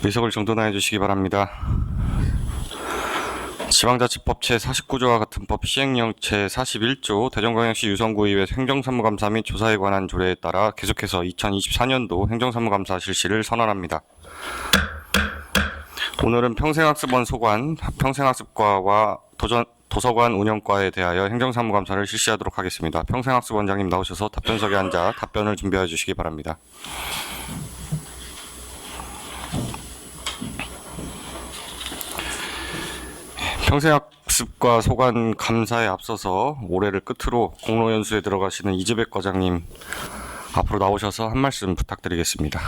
의석을 정돈하여 주시기 바랍니다. 지방자치법 제49조와 같은 법 시행령 제41조 대전광역시 유성구의회 행정사무감사 및 조사에 관한 조례에 따라 계속해서 2024년도 행정사무감사 실시를 선언합니다. 오늘은 평생학습원 소관, 평생학습과와 도서관 운영과에 대하여 행정사무감사를 실시하도록 하겠습니다. 평생학습원장님 나오셔서 답변석에 앉아 답변을 준비해 주시기 바랍니다. 평생학습과 소관 감사에 앞서서 올해를 끝으로 공로연수에 들어가시는 이재백 과장님 앞으로 나오셔서 한 말씀 부탁드리겠습니다.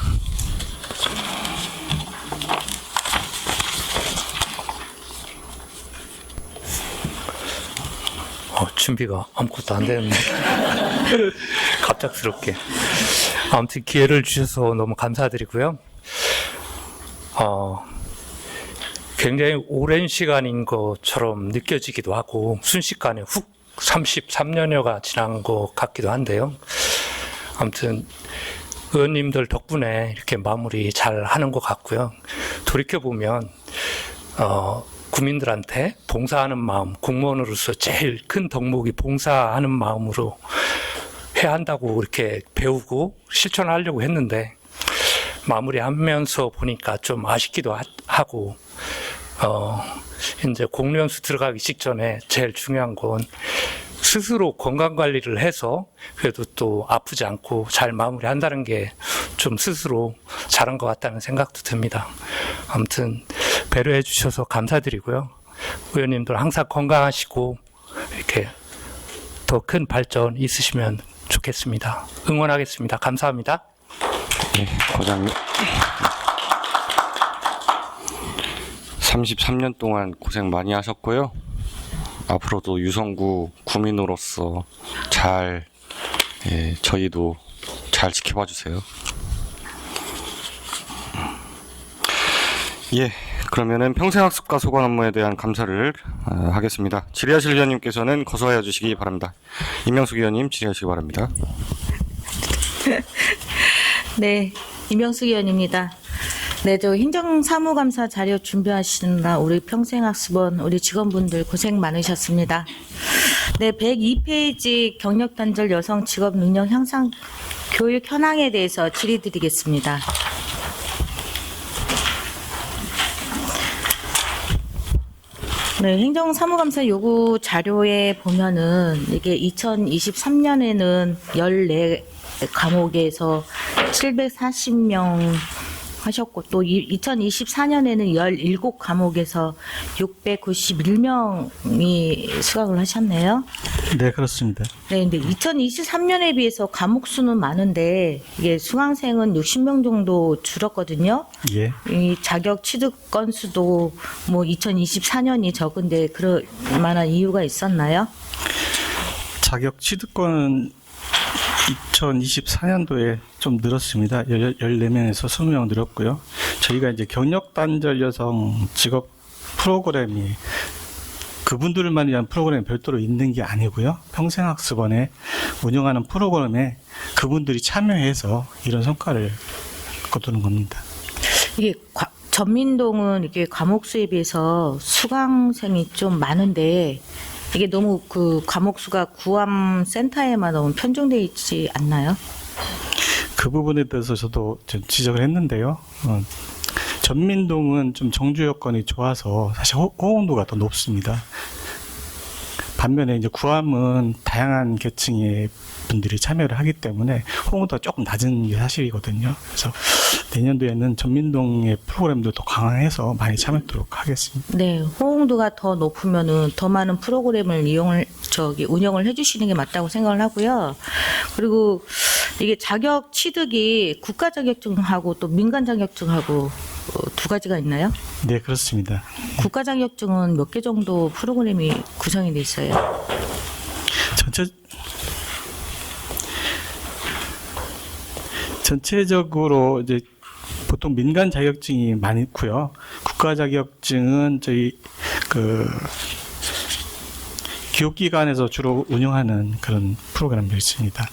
준비가 아무것도 안 되는데 갑작스럽게. 아무튼 기회를 주셔서 너무 감사드리고요. 굉장히 오랜 시간인 것처럼 느껴지기도 하고 순식간에 훅 33년여가 지난 것 같기도 한데요. 아무튼 의원님들 덕분에 이렇게 마무리 잘 하는 것 같고요. 돌이켜보면 국민들한테 봉사하는 마음, 공무원으로서 제일 큰 덕목이 봉사하는 마음으로 해야 한다고 이렇게 배우고 실천하려고 했는데 마무리하면서 보니까 좀 아쉽기도 하고 이제 공로연수 들어가기 직전에 제일 중요한 건 스스로 건강관리를 해서 그래도 또 아프지 않고 잘 마무리한다는 게 좀 스스로 잘한 것 같다는 생각도 듭니다. 아무튼 배려해 주셔서 감사드리고요. 의원님들 항상 건강하시고 이렇게 더 큰 발전 있으시면 좋겠습니다. 응원하겠습니다. 감사합니다. 네, 과장님. 33년 동안 고생 많이 하셨고요. 앞으로도 유성구 구민으로서 잘 저희도 잘 지켜봐 주세요. 그러면은 평생학습과 소관 업무에 대한 감사를 하겠습니다. 질의하실 위원님께서는 거소하여 주시기 바랍니다. 임명숙 의원님 질의하시기 바랍니다. 네, 임명숙 의원입니다. 네, 저 행정사무감사 자료 준비하시느라 우리 평생학습원 우리 직원분들 고생 많으셨습니다. 네, 102페이지 경력단절 여성 직업 능력 향상 교육 현황에 대해서 질의드리겠습니다. 네, 행정사무감사 요구 자료에 보면은 이게 2023년에는 14과목에서 740명 하셨고 또 2024년에는 17과목에서 691명이 수강을 하셨네요. 네, 그렇습니다. 네, 근데 2023년에 비해서 과목 수는 많은데 이게 수강생은 60명 정도 줄었거든요. 예. 이 자격 취득 건수도 뭐 2024년이 적은데 그럴 만한 이유가 있었나요? 자격 취득권은 2024년도에 좀 늘었습니다. 14명에서 20명 늘었고요. 저희가 이제 경력 단절 여성 직업 프로그램이 그분들만 위한 프로그램이 별도로 있는 게 아니고요. 평생학습원에 운영하는 프로그램에 그분들이 참여해서 이런 성과를 거두는 겁니다. 이게 전민동은 이게 과목 수에 비해서 수강생이 좀 많은데 이게 너무 그 과목 수가 구암 센터에만 너무 편중되어 있지 않나요? 그 부분에 대해서 저도 좀 지적을 했는데요. 전민동은 좀 정주 여건이 좋아서 사실 호응도가 더 높습니다. 반면에 이제 구암은 다양한 계층의 분들이 참여를 하기 때문에 호응도가 조금 낮은 게 사실이거든요. 그래서 내년도에는 전민동의 프로그램도 더 강화해서 많이 참여하도록 하겠습니다. 네, 호응도가 더 높으면은 더 많은 프로그램을 운영을 해주시는 게 맞다고 생각을 하고요. 그리고 이게 자격 취득이 국가 자격증하고 또 민간 자격증하고 두 가지가 있나요? 네, 그렇습니다. 국가 자격증은 몇 개 정도 프로그램이 구성이 돼 있어요? 전체적으로 이제 보통 민간 자격증이 많고요. 국가 자격증은 저희 교육기관에서 주로 운영하는 그런 프로그램도 있습니다.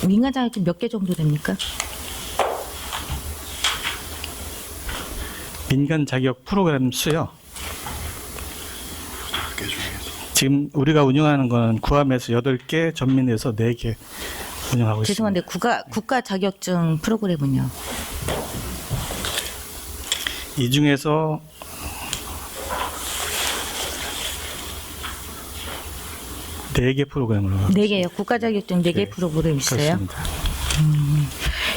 민간 자격증 몇 개 정도 됩니까? 민간 자격 프로그램 수요. 지금 우리가 운영하는 건 구함에서 8개, 전민에서 4개 운영하고 있습니다. 죄송한데 국가 자격증 프로그램은요? 이 중에서 네 개 프로그램으로 하고 4개요. 국가 자격증 4개 네, 프로그램 있어요? 그렇습니다.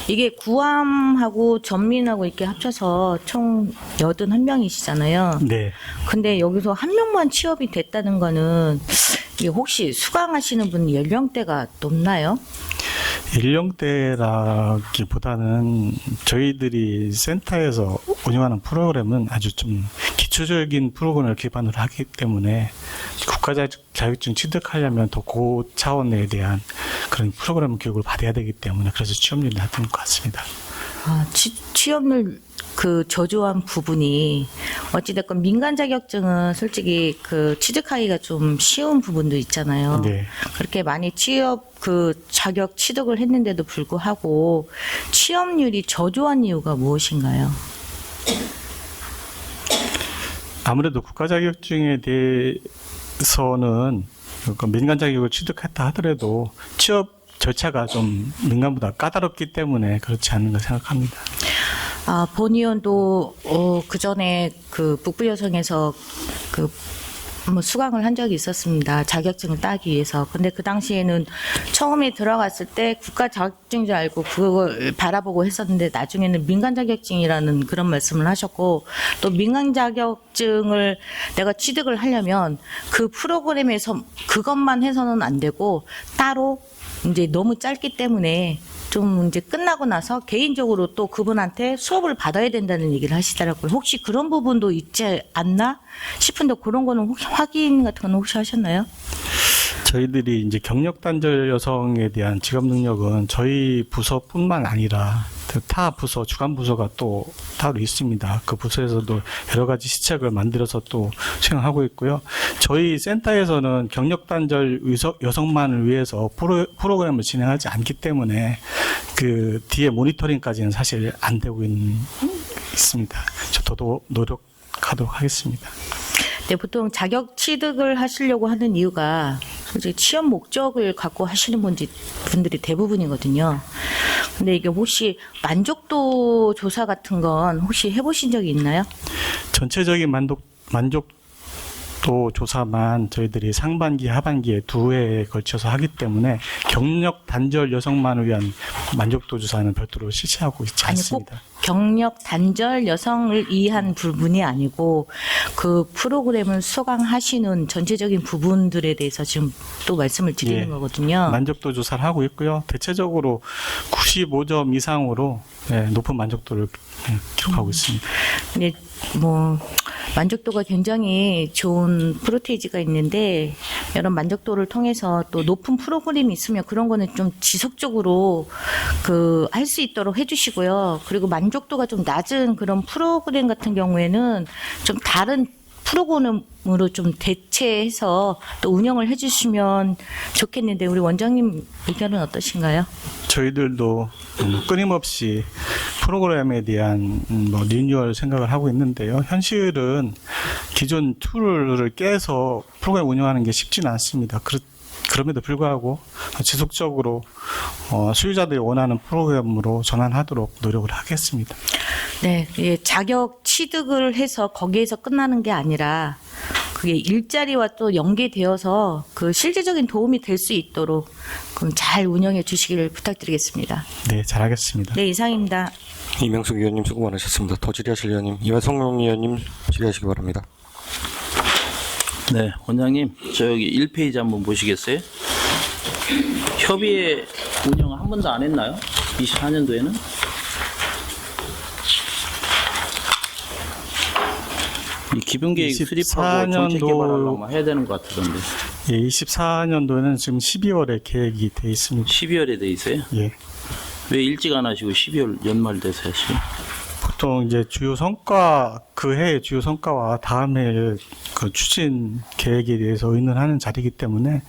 이게 구함하고 전민하고 이렇게 합쳐서 총 81명이시잖아요. 네. 근데 여기서 한 명만 취업이 됐다는 거는 이게 혹시 수강하시는 분 연령대가 높나요? 연령대라기보다는 저희들이 센터에서 운영하는 프로그램은 아주 좀 기초적인 프로그램을 기반으로 하기 때문에 국가 자격증 취득하려면 더 고차원에 대한 그런 프로그램 교육을 받아야 되기 때문에 그래서 취업률이 낮은 것 같습니다. 아, 취업률 그 저조한 부분이 어찌됐건 민간 자격증은 솔직히 그 취득하기가 좀 쉬운 부분도 있잖아요. 네. 그렇게 많이 취업 그 자격 취득을 했는데도 불구하고 취업률이 저조한 이유가 무엇인가요? 아무래도 국가 자격증에 대해서는 그 민간 자격을 취득했다 하더라도 취업 절차가 좀 민간보다 까다롭기 때문에 그렇지 않는가 생각합니다. 아, 본 의원도 그 전에 그 북부 여성에서 그 뭐 수강을 한 적이 있었습니다. 자격증을 따기 위해서. 근데 그 당시에는 처음에 들어갔을 때 국가 자격증인 줄 알고 그걸 바라보고 했었는데 나중에는 민간 자격증이라는 그런 말씀을 하셨고 또 민간 자격증을 내가 취득을 하려면 그 프로그램에서 그것만 해서는 안 되고 따로 이제 너무 짧기 때문에 좀 이제 끝나고 나서 개인적으로 또 그분한테 수업을 받아야 된다는 얘기를 하시더라고요. 혹시 그런 부분도 있지 않나 싶은데 그런 거는 혹시 확인 같은 건 혹시 하셨나요? 저희들이 이제 경력 단절 여성에 대한 직업 능력은 저희 부서뿐만 아니라 타 부서, 주간 부서가 또 따로 있습니다. 그 부서에서도 여러 가지 시책을 만들어서 또 수행하고 있고요. 저희 센터에서는 경력 단절 여성만을 위해서 프로그램을 진행하지 않기 때문에 그 뒤에 모니터링까지는 사실 안 되고 있습니다. 저도 노력하도록 하겠습니다. 네, 보통 자격 취득을 하시려고 하는 이유가 솔직히 취업 목적을 갖고 하시는 분들이 대부분이거든요. 근데 이게 혹시 만족도 조사 같은 건 혹시 해보신 적이 있나요? 전체적인 만족도 조사만 저희들이 상반기, 하반기에 2회에 걸쳐서 하기 때문에 경력 단절 여성만을 위한 만족도 조사는 별도로 실시하고 있지 아니, 꼭 않습니다. 경력 단절 여성을 위한 부분이 아니고 그 프로그램을 수강하시는 전체적인 부분들에 대해서 지금 또 말씀을 드리는 예, 거거든요. 만족도 조사를 하고 있고요. 대체적으로 95점 이상으로 높은 만족도를 기록하고 있습니다. 근데 뭐 만족도가 굉장히 좋은 프로테이지가 있는데 이런 만족도를 통해서 또 높은 프로그램이 있으면 그런 거는 좀 지속적으로 그 할 수 있도록 해주시고요. 그리고 만족도가 좀 낮은 그런 프로그램 같은 경우에는 좀 다른 프로그램으로 좀 대체해서 또 운영을 해주시면 좋겠는데 우리 원장님 의견은 어떠신가요? 저희들도 끊임없이 프로그램에 대한 리뉴얼 생각을 하고 있는데요. 현실은 기존 툴을 깨서 프로그램 운영하는 게 쉽지는 않습니다. 그럼에도 불구하고 지속적으로 수요자들이 원하는 프로그램으로 전환하도록 노력을 하겠습니다. 네, 예, 자격 취득을 해서 거기에서 끝나는 게 아니라 그게 일자리와 또 연계되어서 그 실질적인 도움이 될 수 있도록 그럼 잘 운영해 주시기를 부탁드리겠습니다. 네, 잘하겠습니다. 네, 이상입니다. 이명숙 의원님 수고 많으셨습니다. 더 질의하실 의원님, 이완성 의원님 질의하시기 바랍니다. 네, 원장님, 저기 1페이지 한번 보시겠어요? 협의회 운영 한 번도 안 했나요? 24년도에는? 이 기본계획 수립하고 정책 개발하려고 해야 되는 것 같던데. 예, 24년도에는 지금 12월에 계획이 돼 있습니다. 12월에 돼 있어요? 예. 왜 일찍 안 하시고 12월 연말 돼서 하시죠? 보통 이제 주요 성과, 그 해의 주요 성과와 다음 해의 그 추진 계획에 대해서 의논하는 자리이기 때문에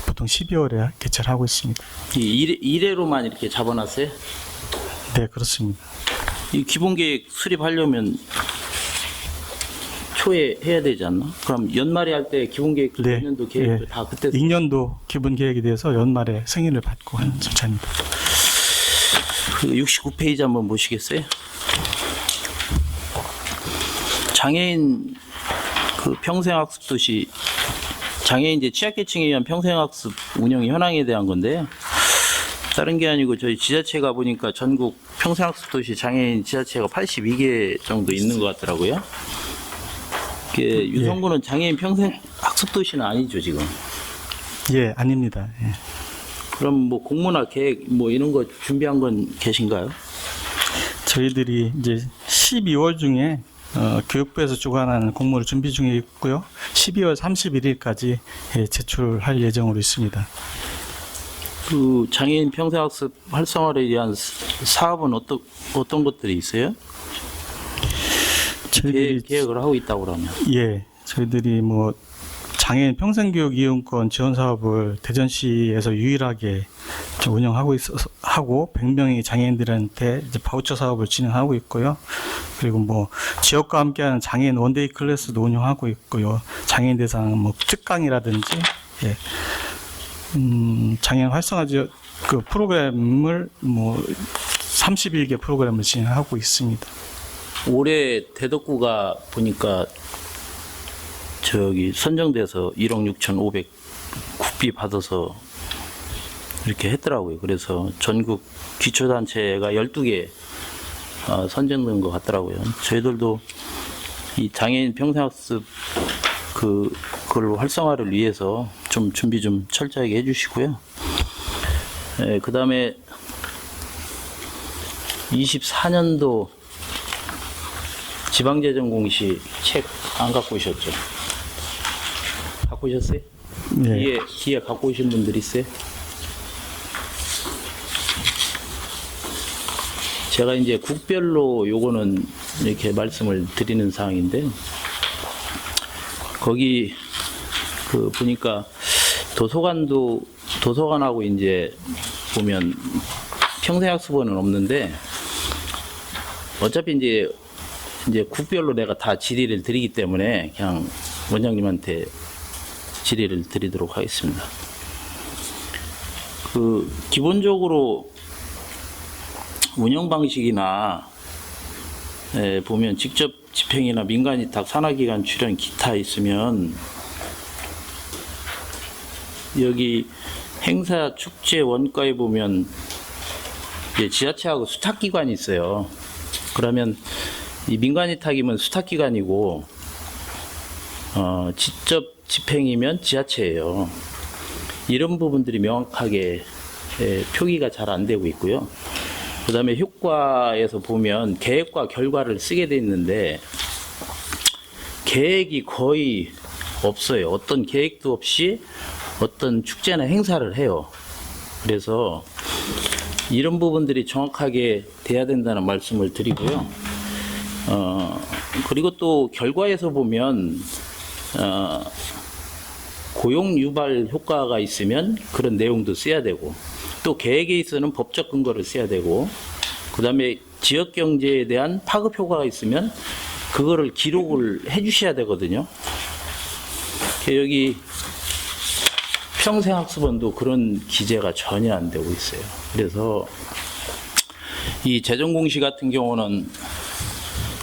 보통 12월에 개최를 하고 있습니다. 이 1회로만 이렇게 잡아놨어요? 네, 그렇습니다. 이 기본계획 수립하려면 초에 해야 되지 않나? 그럼 연말에 할 때 기본계획도 네. 내년도 계획도 다 그때 2년도 기본 계획에 대해서 연말에 승인을 받고 하는 절차입니다. 그 69페이지 한번 보시겠어요? 장애인 그 평생학습도시 장애인 이제 취약계층에 의한 평생학습 운영 현황에 대한 건데요. 다른 게 아니고 저희 지자체가 보니까 전국 평생학습도시 장애인 지자체가 82개 정도 있는 것 같더라고요. 이게 유성구는 장애인 평생학습도시는 아니죠 지금. 예, 아닙니다. 예. 그럼 뭐 공모나 계획 뭐 이런 거 준비한 건 계신가요? 저희들이 이제 12월 중에 교육부에서 주관하는 공모를 준비 중에 있고요. 12월 31일까지 제출할 예정으로 있습니다. 그 장애인 평생학습 활성화를 위한 사업은 어떤 것들이 있어요? 저희들이 계획을 하고 있다고 그러면. 예, 저희들이 뭐 장애인 평생교육 이용권 지원 사업을 대전시에서 유일하게 운영하고 있어서 하고 100명의 장애인들한테 이제 바우처 사업을 진행하고 있고요. 그리고 뭐 지역과 함께하는 장애인 원데이 클래스도 운영하고 있고요. 장애인 대상 뭐 특강이라든지 예. 장애인 활성화 지역 그 프로그램을 뭐 31개 프로그램을 진행하고 있습니다. 올해 대덕구가 보니까 저기 선정돼서 1억 6,500 국비 받아서 이렇게 했더라고요. 그래서 전국 기초단체가 12개 선정된 것 같더라고요. 저희들도 이 장애인 평생학습 그걸 활성화를 위해서 좀 준비 좀 철저하게 해주시고요. 그 다음에 24년도 지방재정공시 책 안 갖고 오셨죠? 갖고 오셨어요? 네. 뒤에 갖고 오신 분들 있어요? 제가 이제 국별로 요거는 이렇게 말씀을 드리는 사항인데, 거기 그 보니까 도서관하고 이제 보면 평생학습원은 없는데, 어차피 이제 국별로 내가 다 질의를 드리기 때문에 그냥 원장님한테 질의를 드리도록 하겠습니다. 그 기본적으로 운영 방식이나 보면 직접 집행이나 민간 위탁, 산하기관 출연 기타 있으면 여기 행사 축제 원가에 보면 이제 지자체하고 수탁기관이 있어요. 그러면 이 민간 위탁이면 수탁기관이고 직접 집행이면 지자체예요. 이런 부분들이 명확하게 표기가 잘 안 되고 있고요. 그 다음에 효과에서 보면 계획과 결과를 쓰게 돼 있는데 계획이 거의 없어요. 어떤 계획도 없이 어떤 축제나 행사를 해요. 그래서 이런 부분들이 정확하게 돼야 된다는 말씀을 드리고요. 그리고 또 결과에서 보면 고용 유발 효과가 있으면 그런 내용도 써야 되고, 또 계획에 있어서는 법적 근거를 써야 되고, 그 다음에 지역 경제에 대한 파급 효과가 있으면 그거를 기록을 해 주셔야 되거든요. 여기 평생학습원도 그런 기재가 전혀 안 되고 있어요. 그래서 이 재정공시 같은 경우는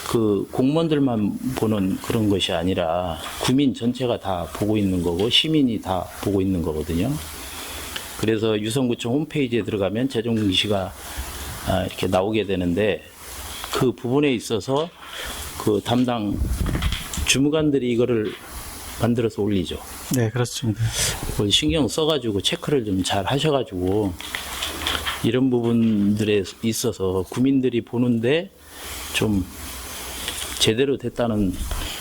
그 공무원들만 보는 그런 것이 아니라 국민 전체가 다 보고 있는 거고 시민이 다 보고 있는 거거든요. 그래서 유성구청 홈페이지에 들어가면 재정공시가 이렇게 나오게 되는데, 그 부분에 있어서 그 담당 주무관들이 이거를 만들어서 올리죠. 네, 그렇습니다. 그걸 신경 써가지고 체크를 좀 잘 하셔가지고 이런 부분들에 있어서 국민들이 보는데 좀 제대로 됐다는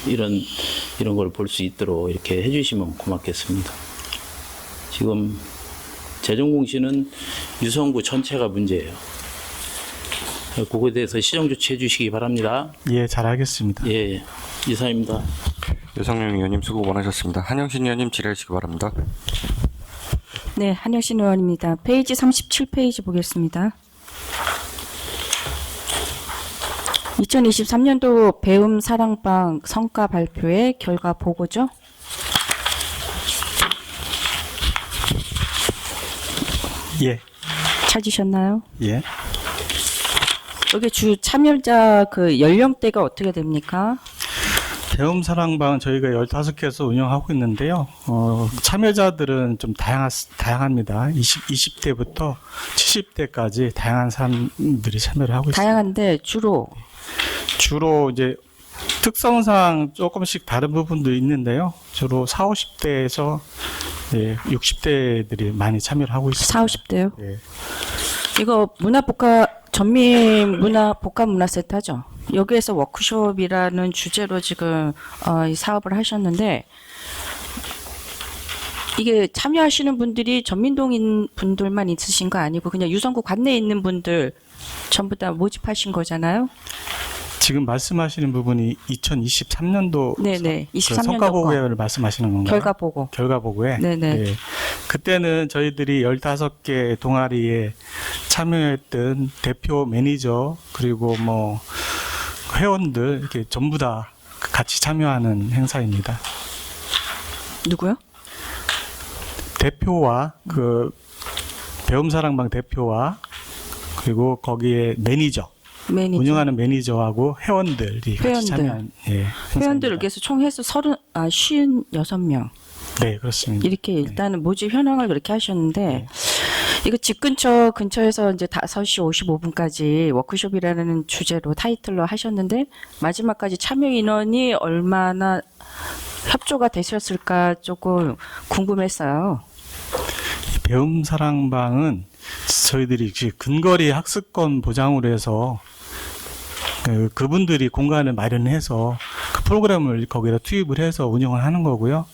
이런 걸 볼 수 있도록 이렇게 해주시면 고맙겠습니다. 지금 재정공시는 유성구 전체가 문제예요. 그거에 대해서 시정 조치해 주시기 바랍니다. 예, 잘하겠습니다. 예, 이상입니다. 유성룡 의원님 수고 많으셨습니다. 한영신 의원님 질의하시기 바랍니다. 네, 한여신 의원입니다. 페이지 37페이지 보겠습니다. 2023년도 배움 사랑방 성과 발표의 결과 보고죠. 예, 찾으셨나요? 예. 여기 주 참여자 그 연령대가 어떻게 됩니까? 배움 사랑방은 저희가 15개에서 운영하고 있는데요. 참여자들은 좀 다양합니다. 20대부터 70대까지 다양한 사람들이 참여를 하고 있습니다. 다양한데 주로 이제 특성상 조금씩 다른 부분도 있는데요. 주로 40, 50대에서 60대들이 많이 참여를 하고 있습니다. 40, 50대요? 예. 이거 전민 문화 복합 문화센터죠. 여기에서 워크숍이라는 주제로 지금 이 사업을 하셨는데 이게 참여하시는 분들이 전민동인 분들만 있으신 거 아니고 그냥 유성구 관내에 있는 분들 전부 다 모집하신 거잖아요. 지금 말씀하시는 부분이 2023년도 네네. 23년도 성과 거. 보고회를 말씀하시는 건가요? 결과 보고. 결과 보고회. 네네. 예. 그때는 저희들이 15개 동아리에 참여했던 대표 매니저 그리고 뭐 회원들 이렇게 전부 다 같이 참여하는 행사입니다. 누구요? 대표와 그 배움사랑방 대표와 그리고 거기에 매니저. 운영하는 매니저하고 회원들이 같이 참여한 회원들 행사입니다. 여기서 총 해서 56명. 네, 그렇습니다. 이렇게 일단은 모집 현황을 그렇게 하셨는데 이거 집 근처에서 이제 5시 55분까지 워크숍이라는 주제로 타이틀로 하셨는데 마지막까지 참여 인원이 얼마나 협조가 되셨을까 조금 궁금했어요. 배움사랑방은 저희들이 근거리 학습권 보장으로 해서 그분들이 공간을 마련해서 그 프로그램을 거기다 투입을 해서 운영을 하는 거고요.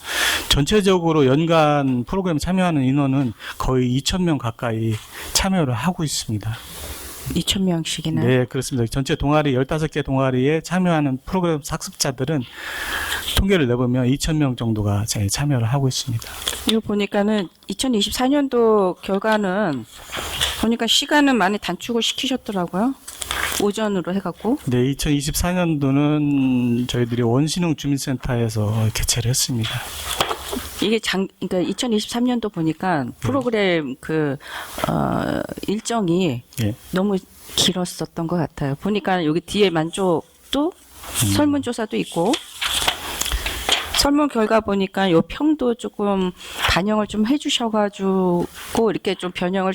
전체적으로 연간 프로그램 참여하는 인원은 거의 2,000명 가까이 참여를 하고 있습니다. 2,000명씩이나? 네, 그렇습니다. 전체 동아리 15개 동아리에 참여하는 프로그램 학습자들은 통계를 내보면 2,000명 정도가 참여를 하고 있습니다. 이거 보니까는 2024년도 결과는 보니까 시간은 많이 단축을 시키셨더라고요. 오전으로 해갖고. 네, 2024년도는 저희들이 원신흥 주민센터에서 개최를 했습니다. 이게 그러니까 2023년도 보니까 프로그램 일정이 예. 너무 길었었던 것 같아요. 보니까 여기 뒤에 만족도 설문조사도 있고 설문 결과 보니까 요 평도 조금 반영을 좀 해주셔가지고 이렇게 좀 변경을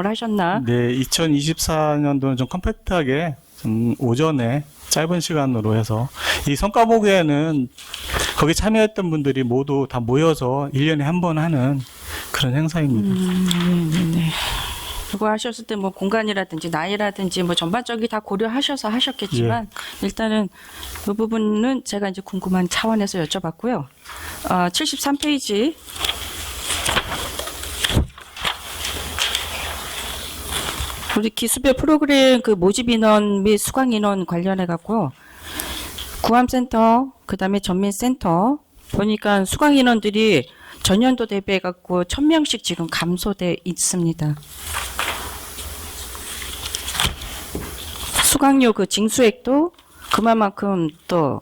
하셨나? 네, 2024년도는 좀 컴팩트하게 좀 오전에 짧은 시간으로 해서 이 성과 보고에는 거기 참여했던 분들이 모두 다 모여서 1년에 한 번 하는 그런 행사입니다. 네. 그거 하셨을 때 뭐 공간이라든지 나이라든지 뭐 전반적이 다 고려하셔서 하셨겠지만 일단은 그 부분은 제가 이제 궁금한 차원에서 여쭤봤고요. 73페이지. 우리 기수별 프로그램 그 모집 인원 및 수강 인원 관련해 갖고 구암센터 그다음에 전민센터 보니까 수강 인원들이 전년도 대비해 갖고 1,000명씩 지금 감소돼 있습니다. 수강료 그 징수액도 그만큼 또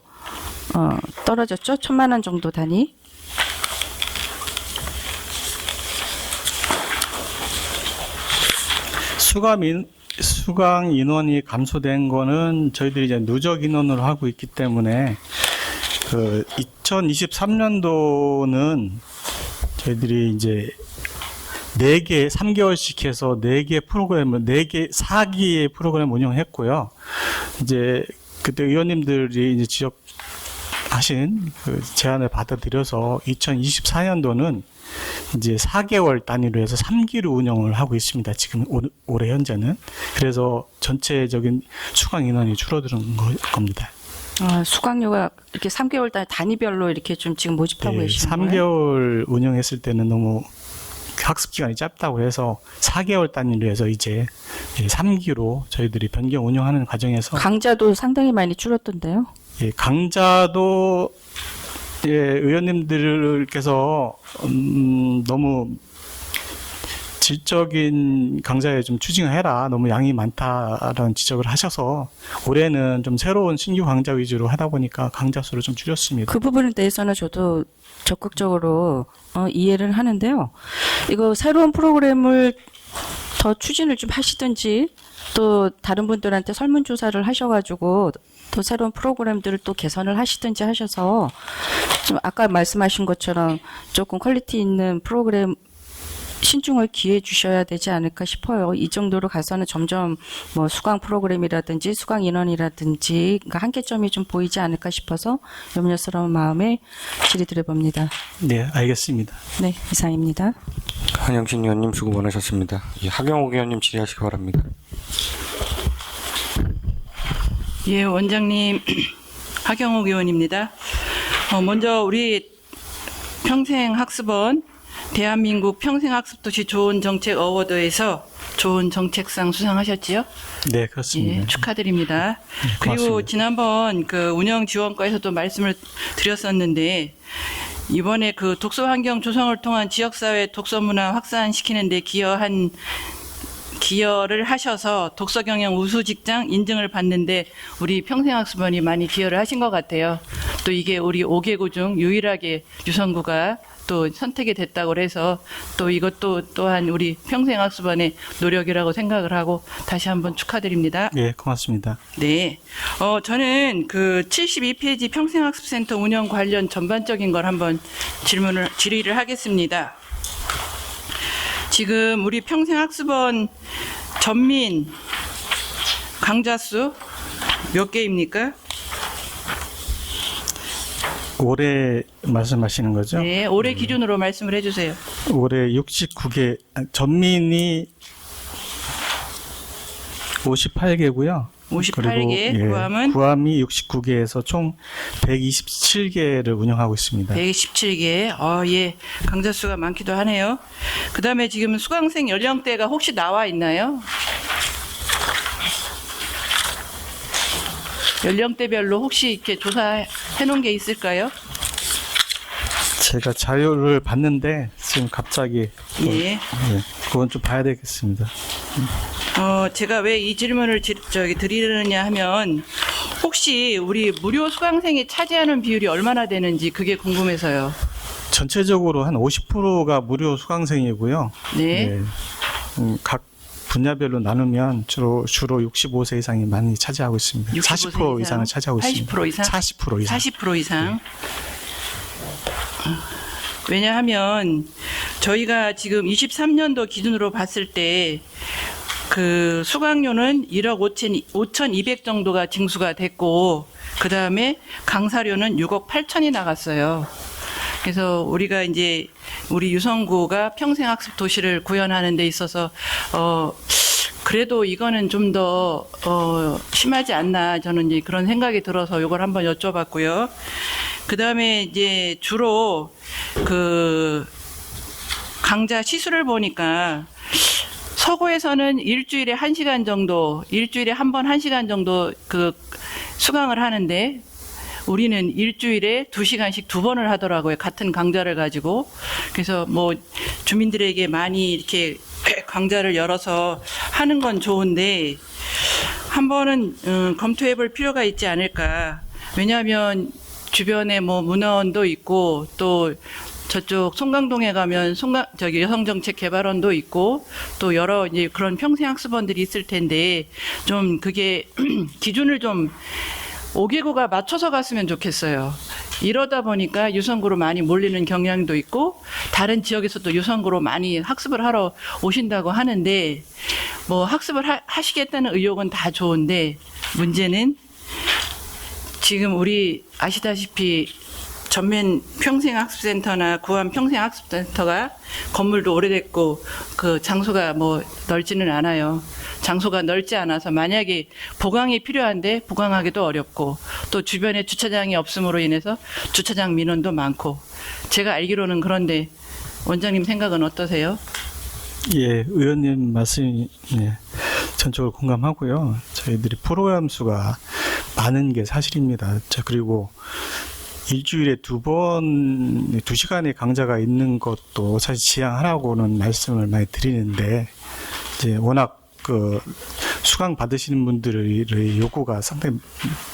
떨어졌죠. 1,000만 원 정도 단위. 수강 인원이 감소된 거는 저희들이 이제 누적 인원으로 하고 있기 때문에 그 2023년도는 저희들이 이제 4개, 3개월씩 해서 4개 프로그램을, 4기의 프로그램 운영했고요. 이제 그때 의원님들이 이제 지적하신 그 제안을 받아들여서 2024년도는 이제 4개월 단위로 해서 3기로 운영을 하고 있습니다. 지금 올해 현재는. 그래서 전체적인 수강 인원이 줄어드는 겁니다. 수강료가 이렇게 3개월 단위별로 이렇게 좀 지금 모집하고 계시는 거예요? 3개월 운영했을 때는 너무 학습 기간이 짧다고 해서 4개월 단위로 해서 이제 3기로 저희들이 변경 운영하는 과정에서 강좌도 상당히 많이 줄었던데요. 예, 강좌도 의원님들께서 너무 질적인 강좌에 좀 추진해라. 너무 양이 많다라는 지적을 하셔서 올해는 좀 새로운 신규 강좌 위주로 하다 보니까 강좌 수를 좀 줄였습니다. 그 부분에 대해서는 저도 적극적으로 이해를 하는데요. 이거 새로운 프로그램을 더 추진을 좀 하시든지 또 다른 분들한테 설문조사를 하셔가지고 또 새로운 프로그램들을 또 개선을 하시든지 하셔서 좀 아까 말씀하신 것처럼 조금 퀄리티 있는 프로그램 신중을 기해 주셔야 되지 않을까 싶어요. 이 정도로 가서는 점점 뭐 수강 프로그램이라든지 수강 인원이라든지 그러니까 한계점이 좀 보이지 않을까 싶어서 염려스러운 마음에 질의드려 봅니다. 네, 알겠습니다. 네, 이상입니다. 한영신 의원님 수고 많으셨습니다. 하경옥 의원님 질의하시기 바랍니다. 예, 원장님, 하경옥 의원입니다. 먼저 우리 평생학습원 대한민국 평생학습도시 좋은 정책 어워드에서 좋은 정책상 수상하셨지요? 네, 그렇습니다. 예, 축하드립니다. 네, 그리고 고맙습니다. 지난번 그 운영지원과에서도 말씀을 드렸었는데 이번에 그 독서 환경 조성을 통한 지역사회 독서 문화 확산시키는 데 기여를 하셔서 독서 경영 우수 직장 인증을 받는데 우리 평생학습원이 많이 기여를 하신 것 같아요. 또 이게 우리 5개구 중 유일하게 유성구가 또 선택이 됐다고 해서 또 이것도 또한 우리 평생학습원의 노력이라고 생각을 하고 다시 한번 축하드립니다. 네, 고맙습니다. 네. 저는 그 72페이지 평생학습센터 운영 관련 전반적인 걸 한번 질의를 하겠습니다. 지금 우리 평생학습원 전민 강좌 수 몇 개입니까? 올해 말씀하시는 거죠? 네, 올해 기준으로 말씀을 해주세요. 올해 69개, 전민이 58개고요. 58개, 구함은? 구함이 69개에서 총 127개를 운영하고 있습니다. 117개. 예. 강좌 수가 많기도 하네요. 그 다음에 지금 수강생 연령대가 혹시 나와 있나요? 연령대별로 혹시 이렇게 조사해 놓은 게 있을까요? 제가 자료를 봤는데 지금 갑자기 예. 그건 좀 봐야 되겠습니다. 제가 왜 이 질문을 드리느냐 하면 혹시 우리 무료 수강생이 차지하는 비율이 얼마나 되는지 그게 궁금해서요. 전체적으로 한 50%가 무료 수강생이고요. 네. 각 분야별로 나누면 주로 65세 이상이 많이 차지하고 있습니다. 65세 40% 이상을 차지하고 있습니다. 80% 이상? 40% 이상. 40% 이상. 왜냐하면 저희가 지금 23년도 기준으로 봤을 때 그 수강료는 1억 5,200 정도가 징수가 됐고 그 다음에 강사료는 6억 8천이 나갔어요. 그래서 우리가 이제 우리 유성구가 평생학습 도시를 구현하는 데 있어서 그래도 이거는 좀 더 심하지 않나 저는 이제 그런 생각이 들어서 이걸 한번 여쭤봤고요. 그 다음에 이제 주로 그 강좌 시수를 보니까 서구에서는 일주일에 1시간 정도, 일주일에 한 번 1시간 정도 그 수강을 하는데 우리는 일주일에 2시간씩 2번을 하더라고요. 같은 강좌를 가지고. 그래서 뭐 주민들에게 많이 이렇게 강좌를 열어서 하는 건 좋은데 한 번은 검토해 볼 필요가 있지 않을까. 왜냐하면 주변에 뭐 문화원도 있고 또 저쪽 송강동에 가면 여성정책개발원도 있고 또 여러 이제 그런 평생학습원들이 있을 텐데 좀 그게 기준을 좀 5개구가 맞춰서 갔으면 좋겠어요. 이러다 보니까 유성구로 많이 몰리는 경향도 있고 다른 지역에서도 유성구로 많이 학습을 하러 오신다고 하는데 뭐 학습을 하시겠다는 의욕은 다 좋은데 문제는 지금 우리 아시다시피 전면 평생학습센터나 구암 평생학습센터가 건물도 오래됐고 그 장소가 뭐 넓지는 않아요. 장소가 넓지 않아서 만약에 보강이 필요한데 보강하기도 어렵고 또 주변에 주차장이 없음으로 인해서 주차장 민원도 많고 제가 알기로는 그런데 원장님 생각은 어떠세요? 예, 의원님 말씀이 전적으로 공감하고요. 저희들이 프로그램 수가 많은 게 사실입니다. 그리고 일주일에 2번, 2시간의 강좌가 있는 것도 사실 지향하라고는 말씀을 많이 드리는데, 이제 워낙 그 수강 받으시는 분들의 요구가 상당히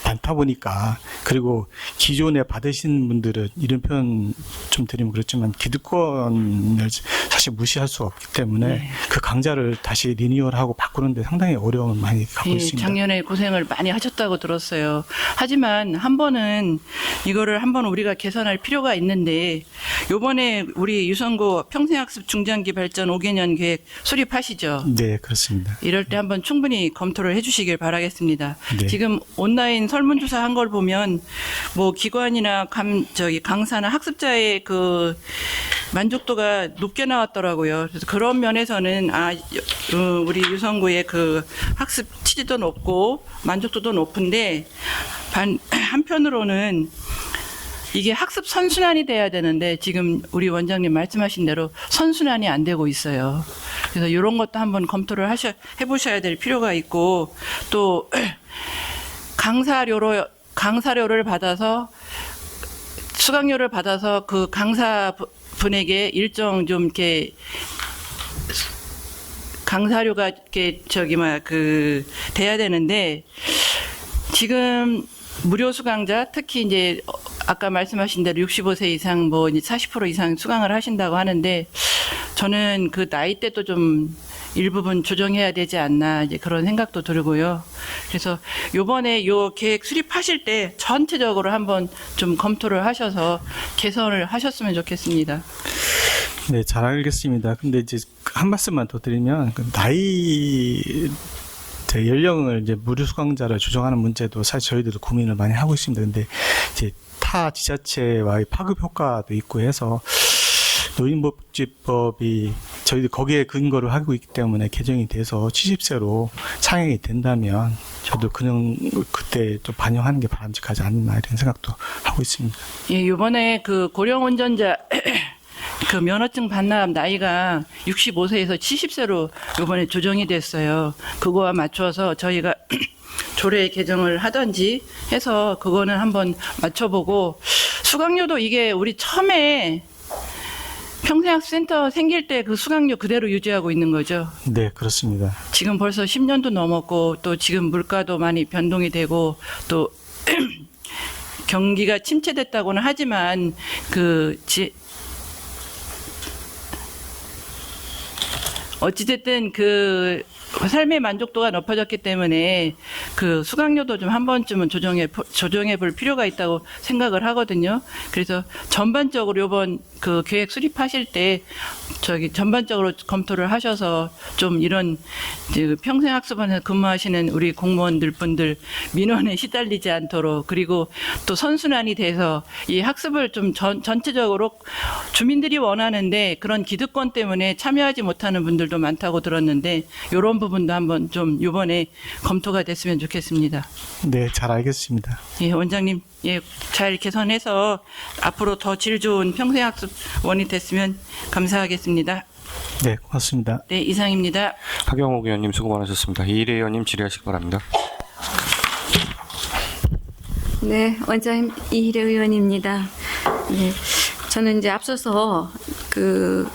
많다 보니까, 그리고 기존에 받으신 분들은 이런 표현 좀 드리면 그렇지만 기득권을 사실 무시할 수가 없기 때문에 네. 그 강좌를 다시 리뉴얼하고 바꾸는데 상당히 어려움을 많이 갖고 예, 있습니다. 작년에 고생을 많이 하셨다고 들었어요. 하지만 한 번은 이거를 한번 우리가 개선할 필요가 있는데, 요번에 우리 유성고 평생학습 중장기 발전 5개년 계획 수립하시죠? 네, 그렇습니다. 이럴 때 한번 충분히 검토를 해주시길 바라겠습니다. 네. 지금 온라인 설문조사 한 걸 보면 뭐 기관이나 강사나 학습자의 그 만족도가 높게 나왔더라고요. 그래서 그런 면에서는 우리 유성고의 그 학습 취지도 높고 만족도도 높은데 한편으로는 이게 학습 선순환이 돼야 되는데 지금 우리 원장님 말씀하신 대로 선순환이 안 되고 있어요. 그래서 이런 것도 한번 검토를 해보셔야 될 필요가 있고, 또 강사료를 받아서 수강료를 받아서 그 강사분에게 일정 좀 이렇게 강사료가 이렇게 돼야 되는데, 지금 무료 수강자, 특히 이제 아까 말씀하신 대로 65세 이상 뭐 이제 40% 이상 수강을 하신다고 하는데, 저는 그 나이대도 좀 일부분 조정해야 되지 않나, 이제 그런 생각도 들고요. 그래서 요번에 요 계획 수립하실 때 전체적으로 한번 좀 검토를 하셔서 개선을 하셨으면 좋겠습니다. 네, 잘 알겠습니다. 근데 이제 한 말씀만 더 드리면, 그 연령을 이제 무료 수강자를 조정하는 문제도 사실 저희들도 고민을 많이 하고 있습니다. 근데 이제 타 지자체와의 파급 효과도 있고 해서 노인복지법이 저희들 거기에 근거를 하고 있기 때문에 개정이 돼서 70세로 상향이 된다면 저도 그냥 그때 좀 반영하는 게 바람직하지 않나 이런 생각도 하고 있습니다. 예, 요번에 그 고령 운전자 그 면허증 반납 나이가 65세에서 70세로 요번에 조정이 됐어요. 그거와 맞춰서 저희가 조례 개정을 하든지 해서 그거는 한번 맞춰보고, 수강료도 이게 우리 처음에 평생학습센터 생길 때 그 수강료 그대로 유지하고 있는 거죠. 네, 그렇습니다. 지금 벌써 10년도 넘었고, 또 지금 물가도 많이 변동이 되고, 또 경기가 침체됐다고는 하지만 어찌됐든 그 삶의 만족도가 높아졌기 때문에 그 수강료도 좀 한 번쯤은 조정해 볼 필요가 있다고 생각을 하거든요. 그래서 전반적으로 이번 그 계획 수립하실 때 전반적으로 검토를 하셔서 좀 이런 평생학습원에서 근무하시는 우리 분들 민원에 시달리지 않도록, 그리고 또 선순환이 돼서 이 학습을 좀 전체적으로 주민들이 원하는데 그런 기득권 때문에 참여하지 못하는 분들도 많다고 들었는데, 이런 부분도 한번 좀 이번에 검토가 됐으면 좋겠습니다. 네, 잘 알겠습니다. 예, 원장님, 예, 잘 개선해서 앞으로 더 질 좋은 평생학습원이 됐으면 감사하겠습니다. 네, 고맙습니다. 네, 이상입니다. 하경옥 의원님 수고 많으셨습니다. 이일혜 의원님 질의하시기 바랍니다. 네, 원장님 이희래 의원입니다. 네, 저는 이제 앞서서 그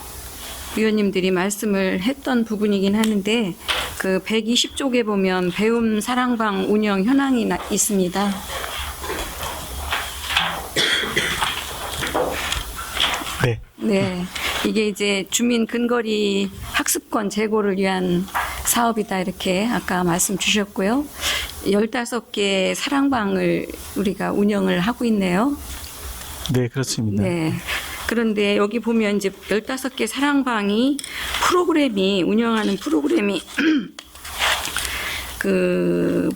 위원님들이 말씀을 했던 부분이긴 하는데, 그 120쪽에 보면 배움 사랑방 운영 현황이 있습니다. 네. 네, 이게 이제 주민 근거리 학습권 제고를 위한 사업이다 이렇게 아까 말씀 주셨고요. 15개 사랑방을 우리가 운영을 하고 있네요. 네, 그렇습니다. 네. 그런데 여기 보면 이제 15개 사랑방이 운영하는 프로그램이 그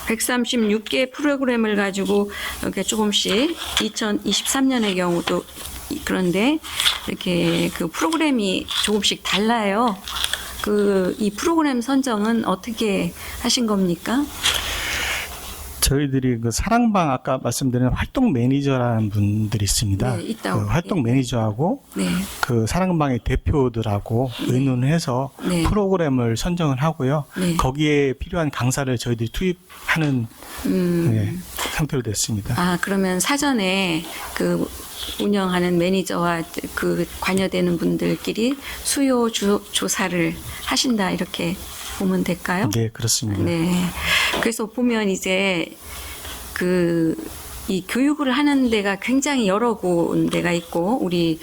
136개 프로그램을 가지고 이렇게 조금씩 2023년의 경우도 그런데 이렇게 그 프로그램이 조금씩 달라요. 이 프로그램 선정은 어떻게 하신 겁니까? 저희들이 그 사랑방 아까 말씀드린 활동 매니저라는 분들이 있습니다. 네, 있다고. 그 활동 매니저하고 네. 그 사랑방의 대표들하고 의논해서 네. 프로그램을 선정을 하고요. 네. 거기에 필요한 강사를 저희들이 투입하는 네, 형태로 됐습니다. 아, 그러면 사전에 그 운영하는 매니저와 그 관여되는 분들끼리 수요 조사를 하신다 이렇게 보면 될까요? 네, 그렇습니다. 네. 그래서 보면 이제 이 교육을 하는 데가 굉장히 여러 군데가 있고 우리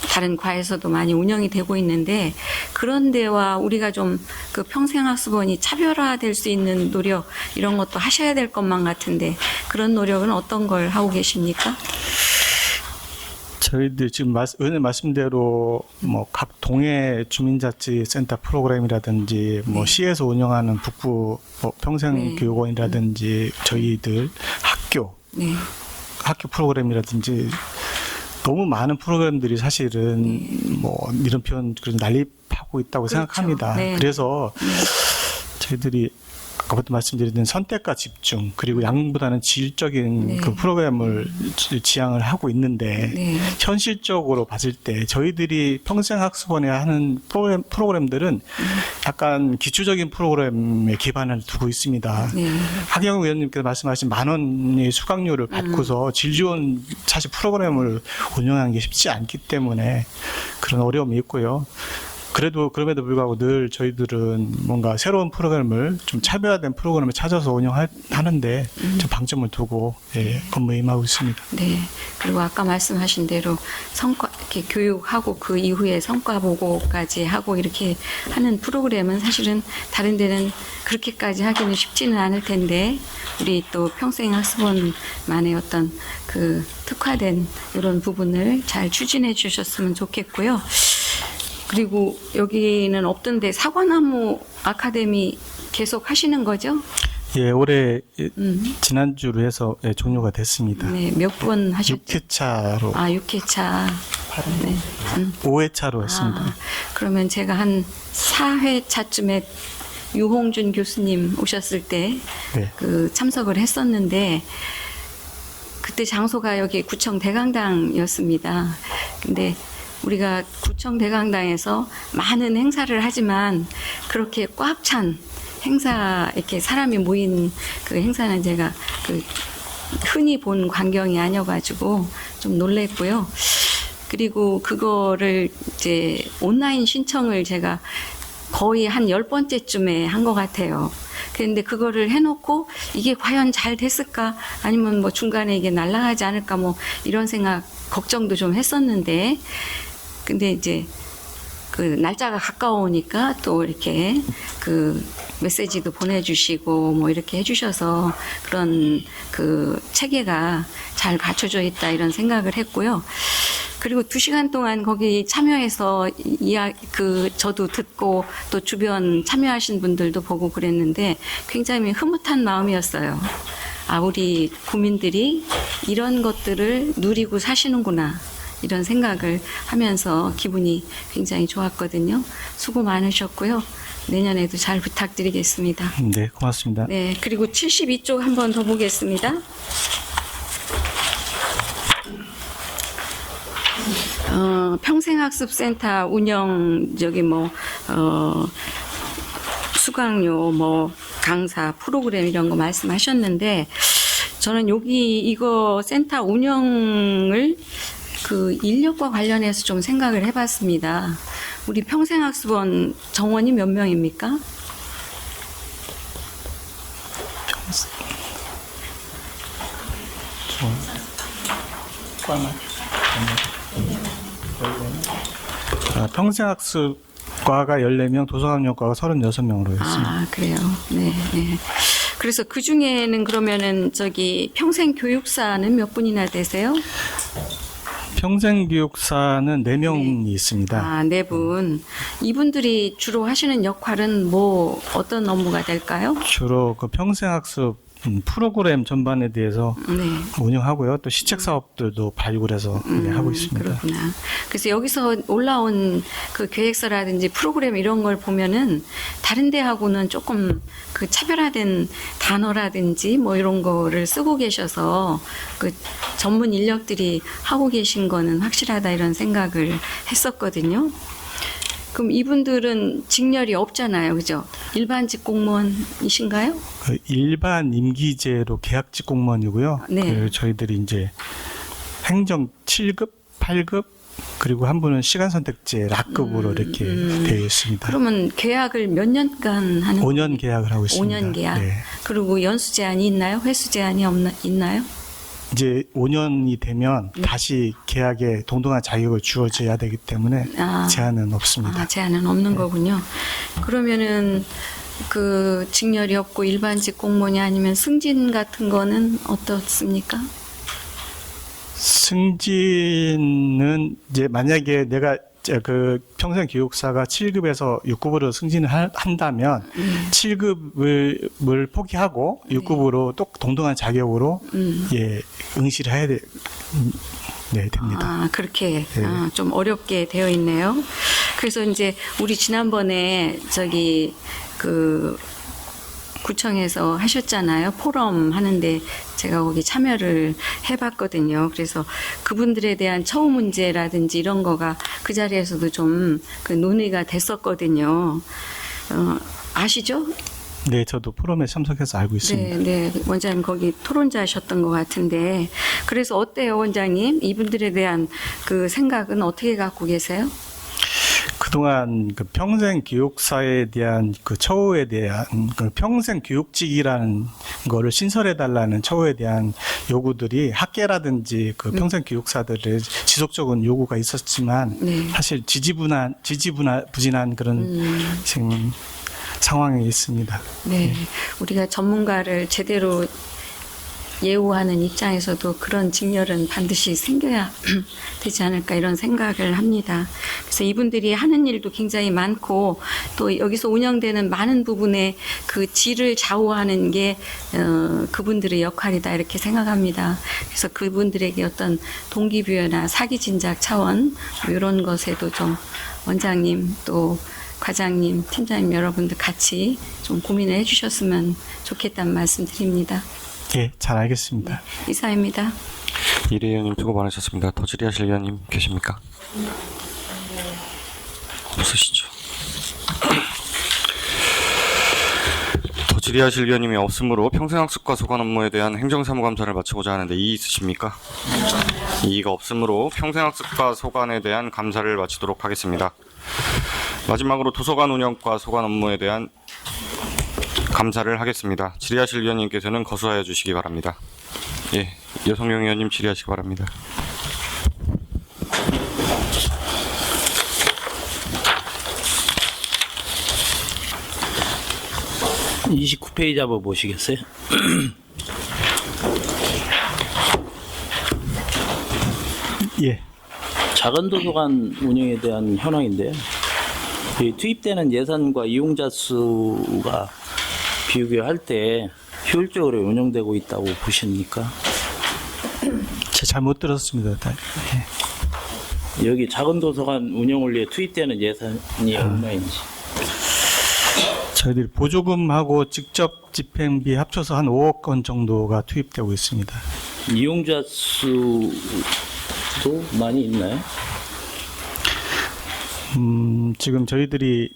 다른 과에서도 많이 운영이 되고 있는데 그런 데와 우리가 좀 그 평생학습원이 차별화될 수 있는 노력 이런 것도 하셔야 될 것만 같은데 그런 노력은 어떤 걸 하고 계십니까? 저희들 지금 의원님 말씀대로 뭐 각 동해 주민자치센터 프로그램이라든지 뭐 시에서 운영하는 북부 평생교육원이라든지 저희들 학교 프로그램이라든지 너무 많은 프로그램들이 사실은 뭐 이런 표현 난립하고 있다고 생각합니다. 네. 그래서 저희들이 아까부터 말씀드린 선택과 집중 그리고 양보다는 질적인 그 프로그램을 지향을 하고 있는데 현실적으로 봤을 때 저희들이 평생학습원에 하는 프로그램들은 약간 기초적인 프로그램에 기반을 두고 있습니다. 하경 의원님께서 말씀하신 10,000원의 수강료를 받고서 질 좋은 사실 프로그램을 운영하는 게 쉽지 않기 때문에 그런 어려움이 있고요. 그럼에도 불구하고 늘 저희들은 뭔가 새로운 프로그램을 좀 차별화된 프로그램을 찾아서 운영하는데 좀 방점을 두고 업무에 임하고 있습니다. 네. 그리고 아까 말씀하신 대로 이렇게 교육하고 그 이후에 성과 보고까지 하고 이렇게 하는 프로그램은 사실은 다른 데는 그렇게까지 하기는 쉽지는 않을 텐데 우리 또 평생학습원만의 어떤 그 특화된 이런 부분을 잘 추진해 주셨으면 좋겠고요. 그리고 여기는 없던데 사과나무 아카데미 계속 하시는 거죠? 예, 올해 지난주로 해서 종료가 됐습니다. 네, 몇 번 하셨죠? 6회차로. 6회차. 네. 5회차로 했습니다. 그러면 제가 한 4회차쯤에 유홍준 교수님 오셨을 때 그 참석을 했었는데 그때 장소가 여기 구청 대강당이었습니다. 근데 우리가 구청 대강당에서 많은 행사를 하지만 그렇게 꽉 찬 행사 이렇게 사람이 모인 그 행사는 제가 흔히 본 광경이 아니어가지고 좀 놀랬고요. 그리고 그거를 이제 온라인 신청을 제가 거의 한 10번째쯤에 한 것 같아요. 그런데 그거를 해놓고 이게 과연 잘 됐을까? 아니면 뭐 중간에 이게 날아가지 않을까? 뭐 이런 걱정도 좀 했었는데 근데 이제 그 날짜가 가까우니까 또 이렇게 그 메시지도 보내주시고 뭐 이렇게 해주셔서 그런 그 체계가 잘 갖춰져 있다 이런 생각을 했고요. 그리고 2시간 동안 거기 참여해서 저도 듣고 또 주변 참여하신 분들도 보고 그랬는데 굉장히 흐뭇한 마음이었어요. 우리 국민들이 이런 것들을 누리고 사시는구나. 이런 생각을 하면서 기분이 굉장히 좋았거든요. 수고 많으셨고요. 내년에도 잘 부탁드리겠습니다. 네, 고맙습니다. 네, 그리고 72쪽 한 번 더 보겠습니다. 평생학습센터 운영 수강료 강사 프로그램 이런 거 말씀하셨는데 저는 이거 센터 운영을 그 인력과 관련해서 좀 생각을 해봤습니다. 우리 평생학습원 정원이 몇 명입니까? 평생학습과가 14명, 도서관용과가 36명으로 했습니다. 그래요. 네. 그래서 그 중에는 그러면은 평생교육사는 몇 분이나 되세요? 평생교육사는 4명이 있습니다. 4분. 이분들이 주로 하시는 역할은 어떤 업무가 될까요? 주로 그 평생학습 프로그램 전반에 대해서 운영하고요. 또 시책 사업들도 발굴해서 하고 있습니다. 그렇구나. 그래서 여기서 올라온 그 계획서라든지 프로그램 이런 걸 보면은 다른 데하고는 조금 그 차별화된 단어라든지 뭐 이런 거를 쓰고 계셔서 그 전문 인력들이 하고 계신 거는 확실하다 이런 생각을 했었거든요. 그럼 이분들은 직렬이 없잖아요, 그죠? 일반직 공무원이신가요? 그 일반 임기제로 계약직 공무원이고요. 네. 그 저희들이 이제 행정 7급, 8급 그리고 한 분은 시간 선택제 락급으로 이렇게 되어 있습니다. 그러면 계약을 몇 년간 하는 5년 계약을 하고 있습니다. 5년 계약. 네. 그리고 연수 제한이 있나요? 회수 제한이 있나요? 이제 5년이 되면 다시 계약에 동등한 자격을 주어져야 되기 때문에 아. 제한은 없습니다. 아, 제한은 없는 거군요. 그러면은 그 직렬이 없고 일반직 공무원이 아니면 승진 같은 거는 어떻습니까? 승진은 이제 만약에 내가 그 평생 교육사가 7급에서 6급으로 승진을 한다면 7급을 포기하고 6급으로 또 동등한 자격으로 예 응시를 해야 됩니다. 아, 그렇게 네. 좀 어렵게 되어 있네요. 그래서 이제 우리 지난번에 저기 그 구청에서 하셨잖아요. 포럼 하는데 제가 거기 참여를 해봤거든요. 그래서 그분들에 대한 처우 문제라든지 이런 거가 그 자리에서도 좀 그 논의가 됐었거든요. 아시죠? 네, 저도 포럼에 참석해서 알고 있습니다. 네, 네. 원장님 거기 토론자셨던 것 같은데 그래서 어때요, 원장님? 이분들에 대한 그 생각은 어떻게 갖고 계세요? 그동안 그 평생 교육사에 대한 그 처우에 대한 그 평생 교육직이라는 거를 신설해 달라는 처우에 대한 요구들이 학계라든지 그 평생 교육사들의 지속적인 요구가 있었지만 네. 사실 지지부진한 그런 지금 상황에 있습니다. 네, 우리가 전문가를 제대로 예우하는 입장에서도 그런 직렬은 반드시 생겨야 되지 않을까 이런 생각을 합니다. 그래서 이분들이 하는 일도 굉장히 많고 또 여기서 운영되는 많은 부분의 그 질을 좌우하는 게 그분들의 역할이다 이렇게 생각합니다. 그래서 그분들에게 어떤 동기부여나 사기 진작 차원 뭐 이런 것에도 좀 원장님 또 과장님, 팀장님 여러분들 같이 좀 고민을 해주셨으면 좋겠다는 말씀 드립니다. 예, 잘 알겠습니다. 이사입니다. 이래 의원님 수고 많으셨습니다. 더 질의하실 의원님 계십니까? 없으시죠. 더 질의하실 의원님이 없으므로 평생학습과 소관 업무에 대한 행정사무감사를 마치고자 하는데 이의 있으십니까? 이의가 없으므로 평생학습과 소관에 대한 감사를 마치도록 하겠습니다. 마지막으로 도서관 운영과 소관 업무에 대한 감사를 하겠습니다. 질의하실 의원님께서는 거수하여 주시기 바랍니다. 예, 여성용 의원님 질의하시기 바랍니다. (29페이지) 한번 보시겠어요? 예. 작은 도서관 운영에 대한 현황인데요. 이 투입되는 예산과 이용자 수가 비교할 때 효율적으로 운영되고 있다고 보십니까? 제가 잘못 들었습니다. 예. 여기 작은 도서관 운영을 위해 투입되는 예산이 얼마인지. 저희들이 보조금하고 직접 집행비 합쳐서 한 5억 원 정도가 투입되고 있습니다. 이용자 수도 많이 있나요? 지금 저희들이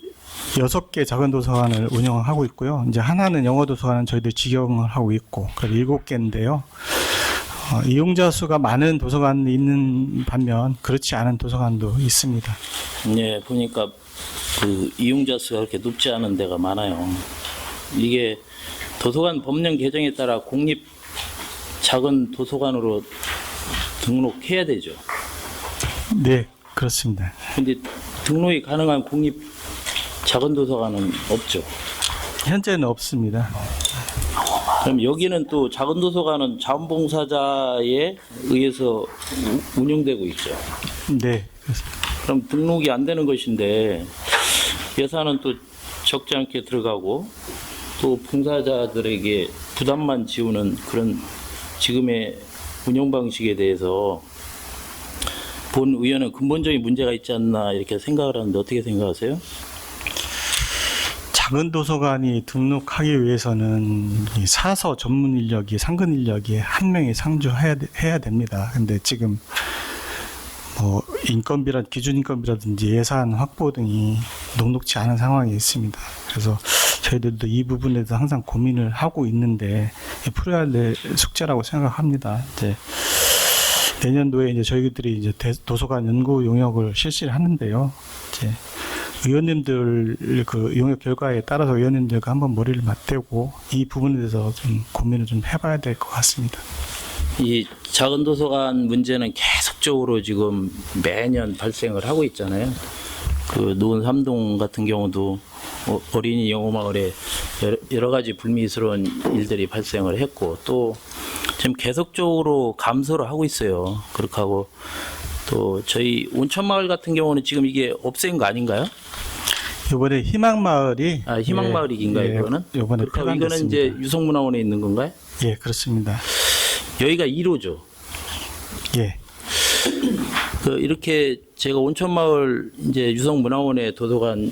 6개 작은 도서관을 운영하고 있고요. 이제 하나는 영어 도서관은 저희들이 직영을 하고 있고, 그래서 7개인데요. 이용자 수가 많은 도서관이 있는 반면 그렇지 않은 도서관도 있습니다. 네, 보니까 그 이용자 수가 그렇게 높지 않은 데가 많아요. 이게 도서관 법령 개정에 따라 공립 작은 도서관으로 등록해야 되죠. 네, 그렇습니다. 근데 등록이 가능한 공립 작은 도서관은 없죠. 현재는 없습니다. 그럼 여기는 또 작은 도서관은 자원봉사자에 의해서 운영되고 있죠. 네, 그렇습니다. 그럼 등록이 안 되는 것인데 예산은 또 적지 않게 들어가고 또 봉사자들에게 부담만 지우는 그런 지금의 운영 방식에 대해서 본 의원은 근본적인 문제가 있지 않나 이렇게 생각을 하는데 어떻게 생각하세요? 작은 도서관이 등록하기 위해서는 이 사서 전문 인력이 상근 인력이 한 명이 상주해야 됩니다. 근데 지금 뭐 기준 인건비라든지 예산 확보 등이 녹록치 않은 상황에 있습니다. 그래서 저희들도 이 부분에 대해서 항상 고민을 하고 있는데 풀어야 될 숙제라고 생각합니다. 이제 내년도에 이제 저희들이 이제 도서관 연구 용역을 실시를 하는데요. 이제 의원님들 그 용역 결과에 따라서 의원님들과 한번 머리를 맞대고 이 부분에 대해서 좀 고민을 좀 해봐야 될 것 같습니다. 이 작은 도서관 문제는 계속적으로 지금 매년 발생을 하고 있잖아요. 그 노원 3동 같은 경우도 어린이 영어마을에 여러 가지 불미스러운 일들이 발생을 했고, 또 지금 계속적으로 감소를 하고 있어요. 그렇게 하고 또 저희 온천마을 같은 경우는 지금 이게 없앤 거 아닌가요? 이번에 희망마을이 희망마을인가요? 그거는? 이번에 이거는 폐관됐습니다. 이제 유성문화원에 있는 건가요? 예, 그렇습니다. 여기가 1호죠. 예. 이렇게 제가 온천마을 이제 유성문화원에 도서관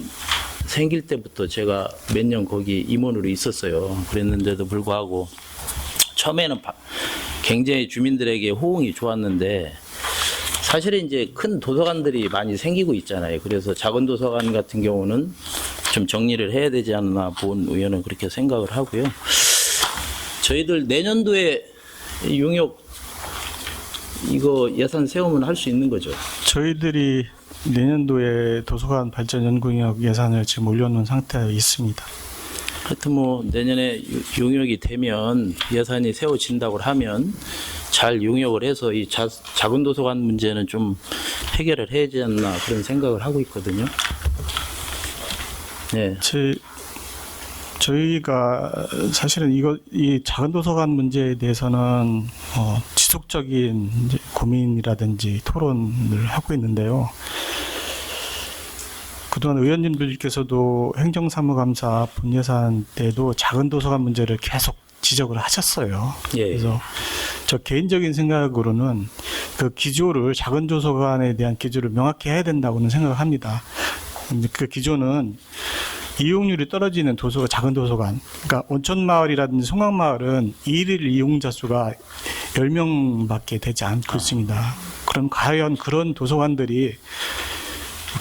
생길 때부터 제가 몇 년 거기 임원으로 있었어요. 그랬는데도 불구하고 처음에는 굉장히 주민들에게 호응이 좋았는데, 사실은 이제 큰 도서관들이 많이 생기고 있잖아요. 그래서 작은 도서관 같은 경우는 좀 정리를 해야 되지 않나 본 의원은 그렇게 생각을 하고요. 저희들 내년도에 용역 이거 예산 세우면 할 수 있는 거죠. 저희들이 내년도에 도서관 발전 연구용역 예산을 지금 올려놓은 상태에 있습니다. 하여튼 뭐 내년에 용역이 되면 예산이 세워진다고 하면 잘 용역을 해서 이 작은 도서관 문제는 좀 해결을 해야 되지 않나 그런 생각을 하고 있거든요. 네. 저희가 사실은 이 작은 도서관 문제에 대해서는 지속적인 이제 고민이라든지 토론을 하고 있는데요. 그동안 의원님들께서도 행정사무감사 본예산 때도 작은 도서관 문제를 계속 지적을 하셨어요. 예. 그래서 저 개인적인 생각으로는 그 기조를 작은 도서관에 대한 기조를 명확히 해야 된다고는 생각을 합니다. 근데 그 기조는 이용률이 떨어지는 작은 도서관, 그러니까 온천마을이라든지 송악마을은 일일 이용자 수가 10명밖에 되지 않고 있습니다. 그럼 과연 그런 도서관들이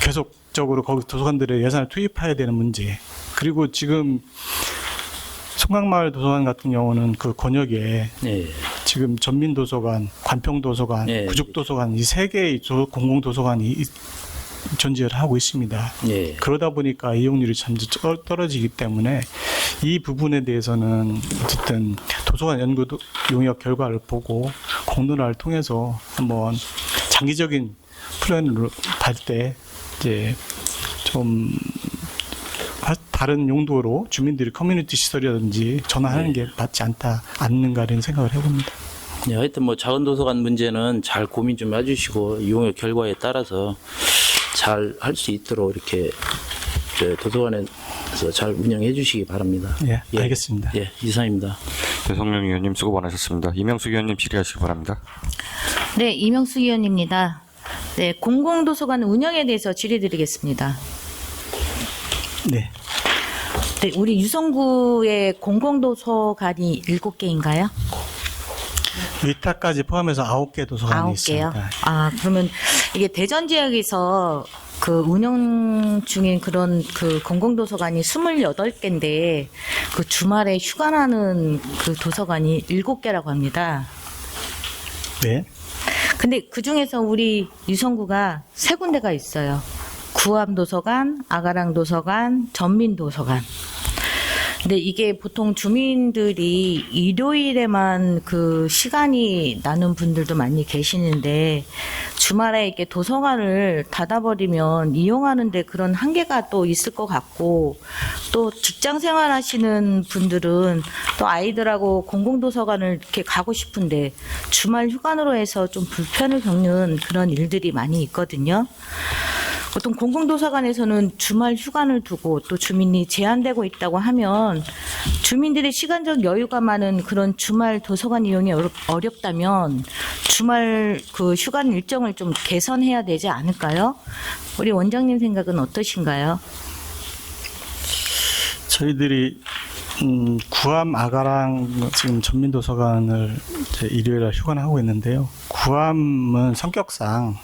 계속적으로 거기 도서관들의 예산을 투입해야 되는 문제, 그리고 지금 송악마을 도서관 같은 경우는 그 권역에 네. 지금 전민도서관, 관평도서관, 네. 구죽도서관 이 세 개의 공공도서관이 존재를 하고 있습니다. 예. 그러다 보니까 이용률이 참 떨어지기 때문에 이 부분에 대해서는 어쨌든 도서관 연구 용역 결과를 보고 공론화를 통해서 한번 장기적인 플랜으로 갈 때 이제 좀 다른 용도로 주민들이 커뮤니티 시설이라든지 전환하는 게 맞지 않는가 이런 생각을 해봅니다. 네, 하여튼 뭐 작은 도서관 문제는 잘 고민 좀 해주시고 용역 결과에 따라서 잘 할 수 있도록 이렇게 도서관에서 잘 운영해 주시기 바랍니다. 예, 알겠습니다. 예, 이상입니다. 배성명 의원님 수고 많으셨습니다. 이명숙 의원님 질의하시기 바랍니다. 네, 이명숙 의원입니다. 네, 공공도서관 운영에 대해서 질의드리겠습니다. 네. 네, 우리 유성구의 공공도서관이 7개인가요? 위탁까지 포함해서 9개 도서관이 9개요? 있습니다. 아, 그러면 이게 대전 지역에서 그 운영 중인 그런 그 공공도서관이 28개인데 그 주말에 휴가 나는 그 도서관이 7개라고 합니다. 네. 근데 그 중에서 우리 유성구가 3군데가 있어요. 구암도서관, 아가랑도서관, 전민도서관. 근데 이게 보통 주민들이 일요일에만 그 시간이 나는 분들도 많이 계시는데 주말에 이렇게 도서관을 닫아버리면 이용하는데 그런 한계가 또 있을 것 같고, 또 직장 생활 하시는 분들은 또 아이들하고 공공도서관을 이렇게 가고 싶은데 주말 휴관으로 해서 좀 불편을 겪는 그런 일들이 많이 있거든요. 보통 공공도서관에서는 주말 휴관을 두고 또 주민이 제한되고 있다고 하면 주민들의 시간적 여유가 많은 그런 주말 도서관 이용이 어렵다면 주말 그 휴관 일정을 좀 개선해야 되지 않을까요? 우리 원장님 생각은 어떠신가요? 저희들이 구암 아가랑 지금 전민도서관을 이제 일요일에 휴관하고 있는데요. 구암은 성격상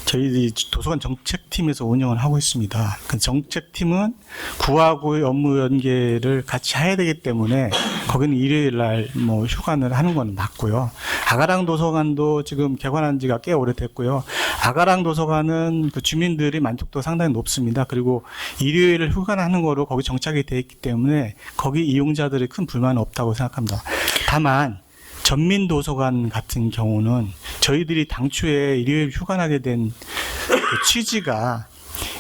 저희들이 도서관 정책팀에서 운영을 하고 있습니다. 그 정책팀은 구하고의 업무 연계를 같이 해야 되기 때문에 거기는 일요일 날 뭐 휴관을 하는 건 맞고요. 아가랑 도서관도 지금 개관한 지가 꽤 오래됐고요. 아가랑 도서관은 그 주민들의 만족도가 상당히 높습니다. 그리고 일요일을 휴관하는 거로 거기 정착이 되어 있기 때문에 거기 이용자들의 큰 불만은 없다고 생각합니다. 다만 전민도서관 같은 경우는 저희들이 당초에 일요일 휴관하게 된 그 취지가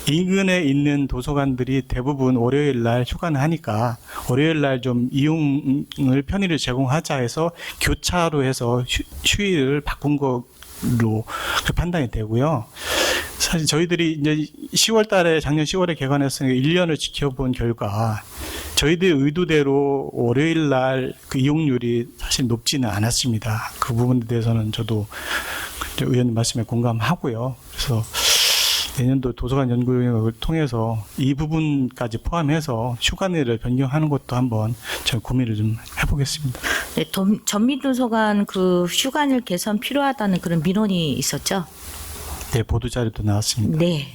인근에 있는 도서관들이 대부분 월요일 날 휴관을 하니까 월요일 날 좀 이용을 편의를 제공하자 해서 교차로 해서 휴일을 바꾼 걸로 판단이 되고요. 사실 저희들이 이제 10월 달에 작년 10월에 개관했으니까 1년을 지켜본 결과 저희들 의도대로 월요일 날 그 이용률이 사실 높지는 않았습니다. 그 부분에 대해서는 저도 의원님 말씀에 공감하고요. 그래서 내년도 도서관 연구영역을 통해서 이 부분까지 포함해서 휴관일을 변경하는 것도 한번 저희 고민을 좀 해보겠습니다. 네, 전미도서관 그 휴관일 개선 필요하다는 그런 민원이 있었죠. 네, 보도자료도 나왔습니다. 네.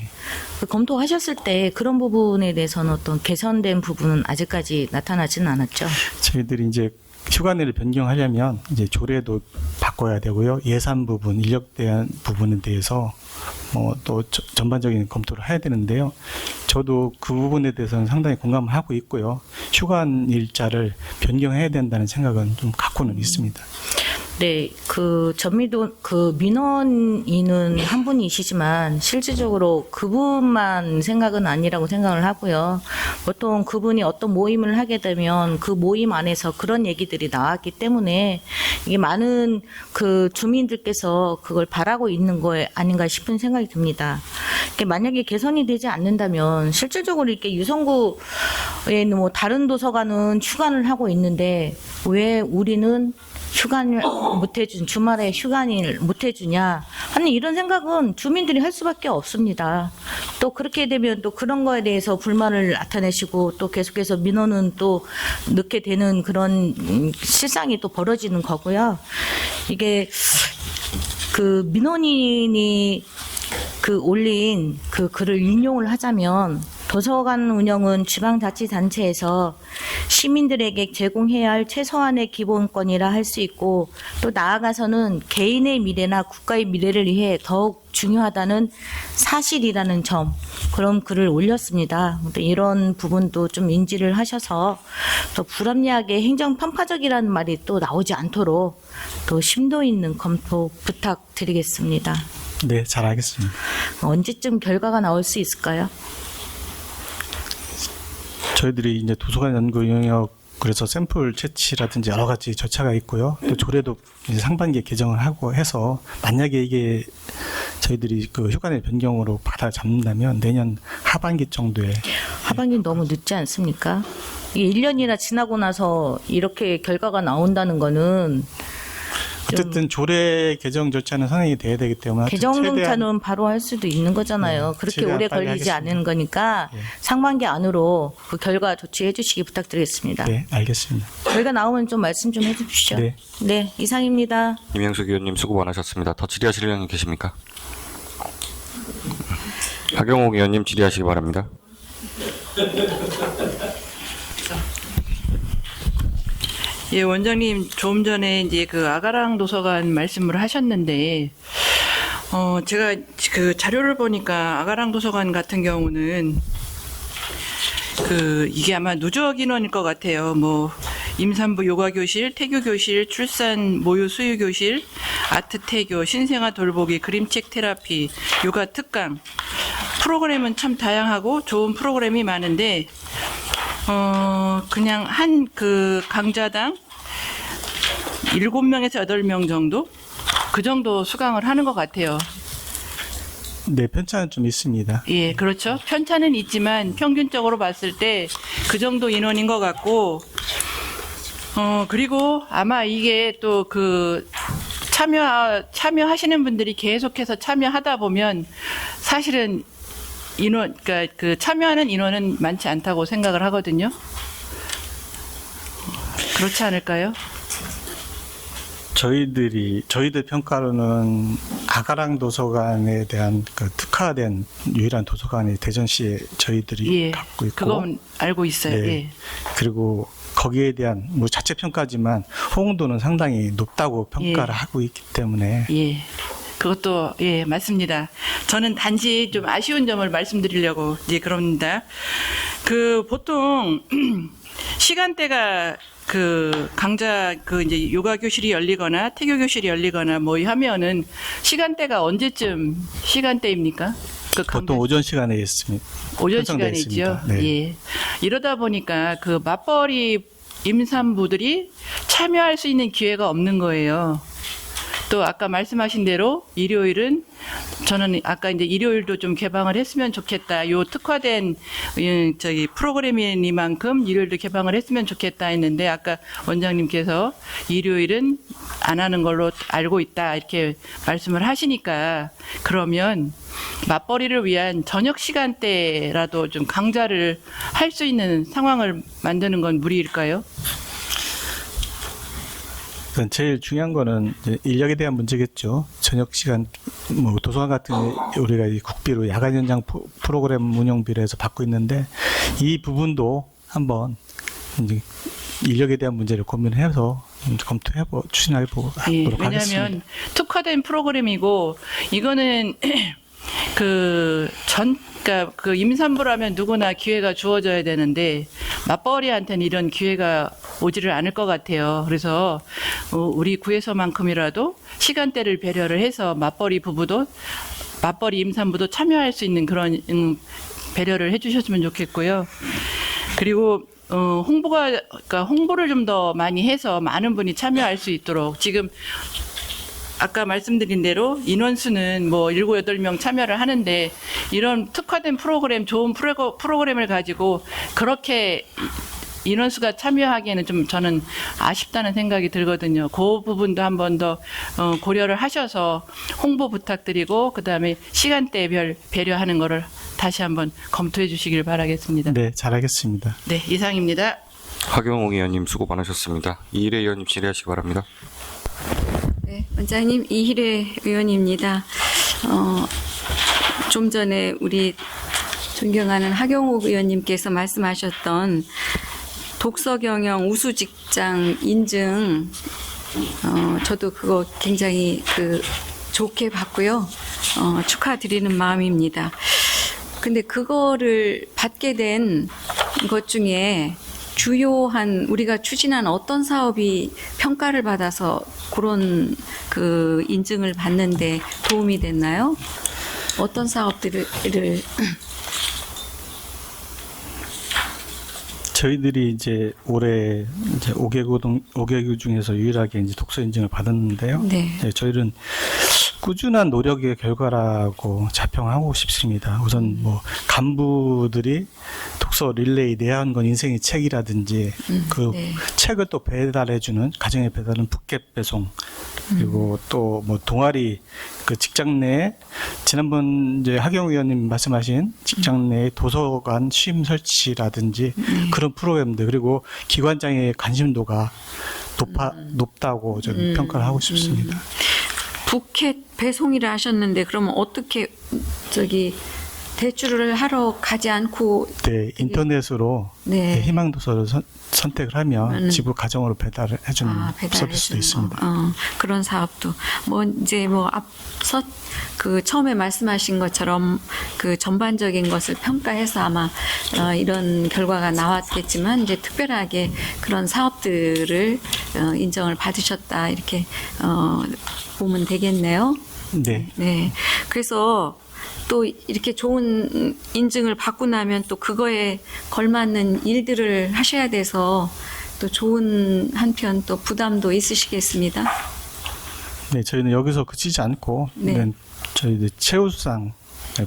그 검토하셨을 때 그런 부분에 대해서는 어떤 개선된 부분은 아직까지 나타나지는 않았죠. 저희들이 이제 휴관일을 변경하려면 이제 조례도 바꿔야 되고요. 예산 부분, 인력 대한 부분에 대해서 뭐 또 전반적인 검토를 해야 되는데요. 저도 그 부분에 대해서는 상당히 공감을 하고 있고요. 휴관 일자를 변경해야 된다는 생각은 좀 갖고는 있습니다. 네, 그 전미도 그 민원인은 한 분이시지만 실질적으로 그분만 생각은 아니라고 생각을 하고요. 보통 그분이 어떤 모임을 하게 되면 그 모임 안에서 그런 얘기들이 나왔기 때문에 이게 많은 그 주민들께서 그걸 바라고 있는 거 아닌가 싶은 생각이 듭니다. 이게 만약에 개선이 되지 않는다면 실질적으로 이렇게 유성구에 있는 뭐 다른 도서관은 휴관을 하고 있는데 왜 우리는 휴관을 못해준 주말에 휴관일 못해주냐 하는 이런 생각은 주민들이 할 수밖에 없습니다. 또 그렇게 되면 또 그런 거에 대해서 불만을 나타내시고 또 계속해서 민원은 또 넣게 되는 그런 실상이 또 벌어지는 거고요. 이게 그 민원인이 그 올린 그 글을 인용을 하자면 도서관 운영은 지방자치단체에서 시민들에게 제공해야 할 최소한의 기본권이라 할 수 있고 또 나아가서는 개인의 미래나 국가의 미래를 위해 더욱 중요하다는 사실이라는 점 그런 글을 올렸습니다. 이런 부분도 좀 인지를 하셔서 더 불합리하게 행정 편파적이라는 말이 또 나오지 않도록 또 심도 있는 검토 부탁드리겠습니다. 네, 잘 알겠습니다. 언제쯤 결과가 나올 수 있을까요? 저희들이 이제 도서관 연구 영역 그래서 샘플 채취라든지 여러 가지 절차가 있고요. 또 조례도 이제 상반기에 개정을 하고 해서 만약에 이게 저희들이 그 휴관일 변경으로 받아 잡는다면 내년 하반기 정도에 하반기 너무 늦지 않습니까? 이게 1년이나 지나고 나서 이렇게 결과가 나온다는 거는 어쨌든 조례 개정 절차는 선행이 돼야 되기 때문에 개정 최대한 절차는 바로 할 수도 있는 거잖아요. 네, 그렇게 최대한 오래 빨리 걸리지 하겠습니다. 않는 거니까 네. 상반기 안으로 그 결과 조치해 주시기 부탁드리겠습니다. 네, 알겠습니다. 결과 나오면 좀 말씀 좀 해주십시오. 네. 네, 이상입니다. 임영숙 의원님 수고 많으셨습니다. 더 질의하실 의원님 계십니까? 하경옥 의원님 질의하시기 바랍니다. 예, 원장님 좀 전에 이제 그 아가랑 도서관 말씀을 하셨는데, 제가 그 자료를 보니까 아가랑 도서관 같은 경우는 그 이게 아마 누적 인원일 것 같아요. 뭐 임산부 요가 교실, 태교 교실, 출산 모유 수유 교실, 아트 태교, 신생아 돌보기, 그림책 테라피, 요가 특강 프로그램은 참 다양하고 좋은 프로그램이 많은데. 그냥 한 그 강좌당 7명에서 8명 정도? 그 정도 수강을 하는 것 같아요. 네, 편차는 좀 있습니다. 예, 그렇죠. 편차는 있지만 평균적으로 봤을 때 그 정도 인원인 것 같고, 그리고 아마 이게 또 그 참여하시는 분들이 계속해서 참여하다 보면 사실은 그러니까 그 참여하는 인원은 많지 않다고 생각을 하거든요. 그렇지 않을까요? 저희들 평가로는 아가랑 도서관에 대한 그 특화된 유일한 도서관이 대전시에 저희들이 예. 갖고 있고, 그건 알고 있어요. 네. 예. 그리고 거기에 대한 뭐 자체 평가지만 호응도는 상당히 높다고 평가를 예. 하고 있기 때문에 예. 그것도 예, 맞습니다. 저는 단지 좀 아쉬운 점을 말씀드리려고 이제 그럽니다. 그 보통 시간대가 그 강좌 그 이제 요가 교실이 열리거나 태교 교실이 열리거나 뭐 하면은 시간대가 언제쯤 시간대입니까? 그 강좌 보통 오전 시간에 있습니다. 오전 편성되어 시간이죠. 있습니다. 네. 예. 이러다 보니까 그 맞벌이 임산부들이 참여할 수 있는 기회가 없는 거예요. 또 아까 말씀하신 대로 일요일은 저는 아까 이제 일요일도 좀 개방을 했으면 좋겠다. 요 특화된 저기 프로그램이니만큼 일요일도 개방을 했으면 좋겠다 했는데 아까 원장님께서 일요일은 안 하는 걸로 알고 있다 이렇게 말씀을 하시니까 그러면 맞벌이를 위한 저녁 시간대라도 좀 강좌를 할 수 있는 상황을 만드는 건 무리일까요? 우선 제일 중요한 거는 이제 인력에 대한 문제겠죠. 저녁 시간 뭐 도서관 같은 게 우리가 이 국비로 야간 연장 프로그램 운영비로 해서 받고 있는데 이 부분도 한번 이제 인력에 대한 문제를 고민해서 추진해보도록 예, 하겠습니다. 왜냐하면 특화된 프로그램이고 이거는 그러니까 그 임산부라면 누구나 기회가 주어져야 되는데 맞벌이한테는 이런 기회가 오지를 않을 것 같아요. 그래서 우리 구에서만큼이라도 시간대를 배려를 해서 맞벌이 부부도 맞벌이 임산부도 참여할 수 있는 그런 배려를 해주셨으면 좋겠고요. 그리고 그러니까 홍보를 좀 더 많이 해서 많은 분이 참여할 수 있도록 지금 아까 말씀드린 대로 인원수는 뭐 7, 8명 참여를 하는데 이런 특화된 프로그램, 좋은 프로그램을 가지고 그렇게 인원수가 참여하기에는 좀 저는 아쉽다는 생각이 들거든요. 그 부분도 한 번 더 고려를 하셔서 홍보 부탁드리고 그다음에 시간대별 배려하는 거를 다시 한번 검토해 주시길 바라겠습니다. 네, 잘하겠습니다. 네, 이상입니다. 하경옥 의원님 수고 많으셨습니다. 이일혜 의원님 질의하시기 바랍니다. 네, 원장님 이희래 의원입니다. 좀 전에 우리 존경하는 하경옥 의원님께서 말씀하셨던 독서 경영 우수 직장 인증 저도 그거 굉장히 좋게 봤고요. 축하드리는 마음입니다. 근데 그거를 받게 된 것 중에 주요한 우리가 추진한 어떤 사업이 평가를 받아서 그런 인증을 받는데 도움이 됐나요? 어떤 사업들을 저희들이 이제 올해 이제 5개국 중에서 유일하게 이제 독서 인증을 받았는데요. 네. 네, 저희는 꾸준한 노력의 결과라고 자평하고 싶습니다. 우선 뭐 간부들이 독서 릴레이 내한 건 인생의 책이라든지 그 네. 책을 또 배달해주는 가정에 배달은 붓겟 배송 그리고 또 뭐 동아리 그 직장 내에 지난번 이제 하경 의원님 말씀하신 직장 내 도서관 취임 설치라든지 그런 프로그램들 그리고 기관장의 관심도가 높다고 저는 평가를 하고 싶습니다. 부켓 배송이라 하셨는데 그러면 어떻게 대출을 하러 가지 않고 네, 인터넷으로 네. 희망도서를 선택을 하면 집으로 가정으로 배달을 해주는 서비스도 있습니다. 그런 사업도 앞서 처음에 말씀하신 것처럼 전반적인 것을 평가해서 아마 이런 결과가 나왔겠지만 이제 특별하게 그런 사업들을 인정을 받으셨다 이렇게 보면 되겠네요. 네. 네. 그래서 또 이렇게 좋은 인증을 받고 나면 또 그거에 걸맞는 일들을 하셔야 돼서 또 좋은 한편 또 부담도 있으시겠습니다. 네, 저희는 여기서 그치지 않고 네. 저희들 최우수상을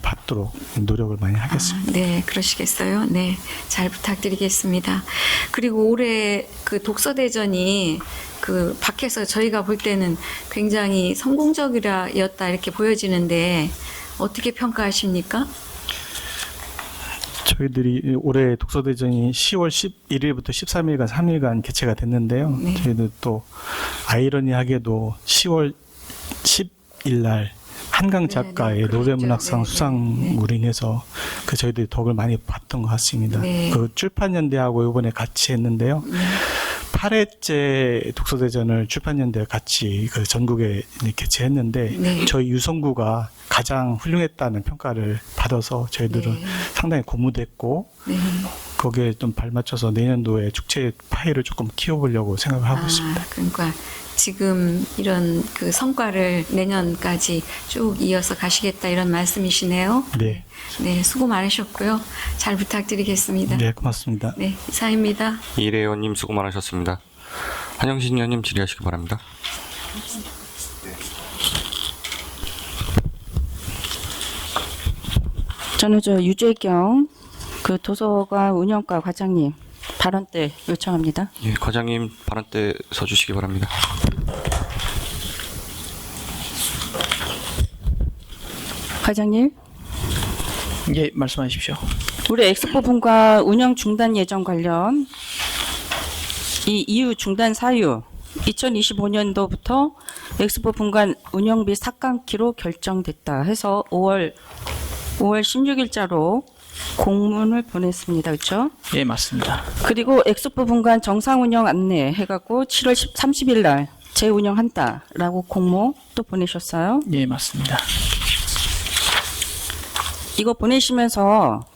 받도록 노력을 많이 하겠습니다. 네, 그러시겠어요? 네, 잘 부탁드리겠습니다. 그리고 올해 독서대전이 밖에서 저희가 볼 때는 굉장히 성공적이었다 이렇게 보여지는데 어떻게 평가하십니까? 저희들이 올해 독서대전이 10월 11일부터 13일간 3일간 개최가 됐는데요. 네. 저희들 또 아이러니하게도 10월 10일 날 한강 작가의 그렇죠. 노벨문학상 네, 수상으로 인해서 그 저희들이 덕을 많이 봤던 것 같습니다. 네. 그 출판연대하고 이번에 같이 했는데요. 8회째 독서대전을 출판연대와 같이 그 전국에 개최했는데 네. 저희 유성구가 가장 훌륭했다는 평가를 받아서 저희들은 네. 상당히 고무됐고 네. 거기에 좀 발맞춰서 내년도에 축제 파이를 조금 키워보려고 생각을 하고 있습니다. 그러니까 지금 이런 그 성과를 내년까지 쭉 이어서 가시겠다 이런 말씀이시네요. 네, 네, 수고 많으셨고요. 잘 부탁드리겠습니다. 네 고맙습니다. 네, 이상입니다. 이래 의원님 수고 많으셨습니다. 한영신 의원님 질의하시기 바랍니다. 저는 유재경 그 도서관 운영과 과장님 발언 때 요청합니다. 예, 과장님 발언 때 서주시기 바랍니다. 과장님, 예, 말씀하십시오. 우리 엑스포 분과 운영 중단 예정 관련 이 이유 중단 사유 2025년도부터 엑스포 분관 운영비 삭감키로 결정됐다 해서 5월 16일자로 공문을 보냈습니다. 그렇죠? 예, 맞습니다. 그리고 엑스포 분관 정상 운영 안내 해갖고 7월 30일 날 재운영한다라고 공모 또 보내셨어요. 예, 맞습니다. 이거 보내시면서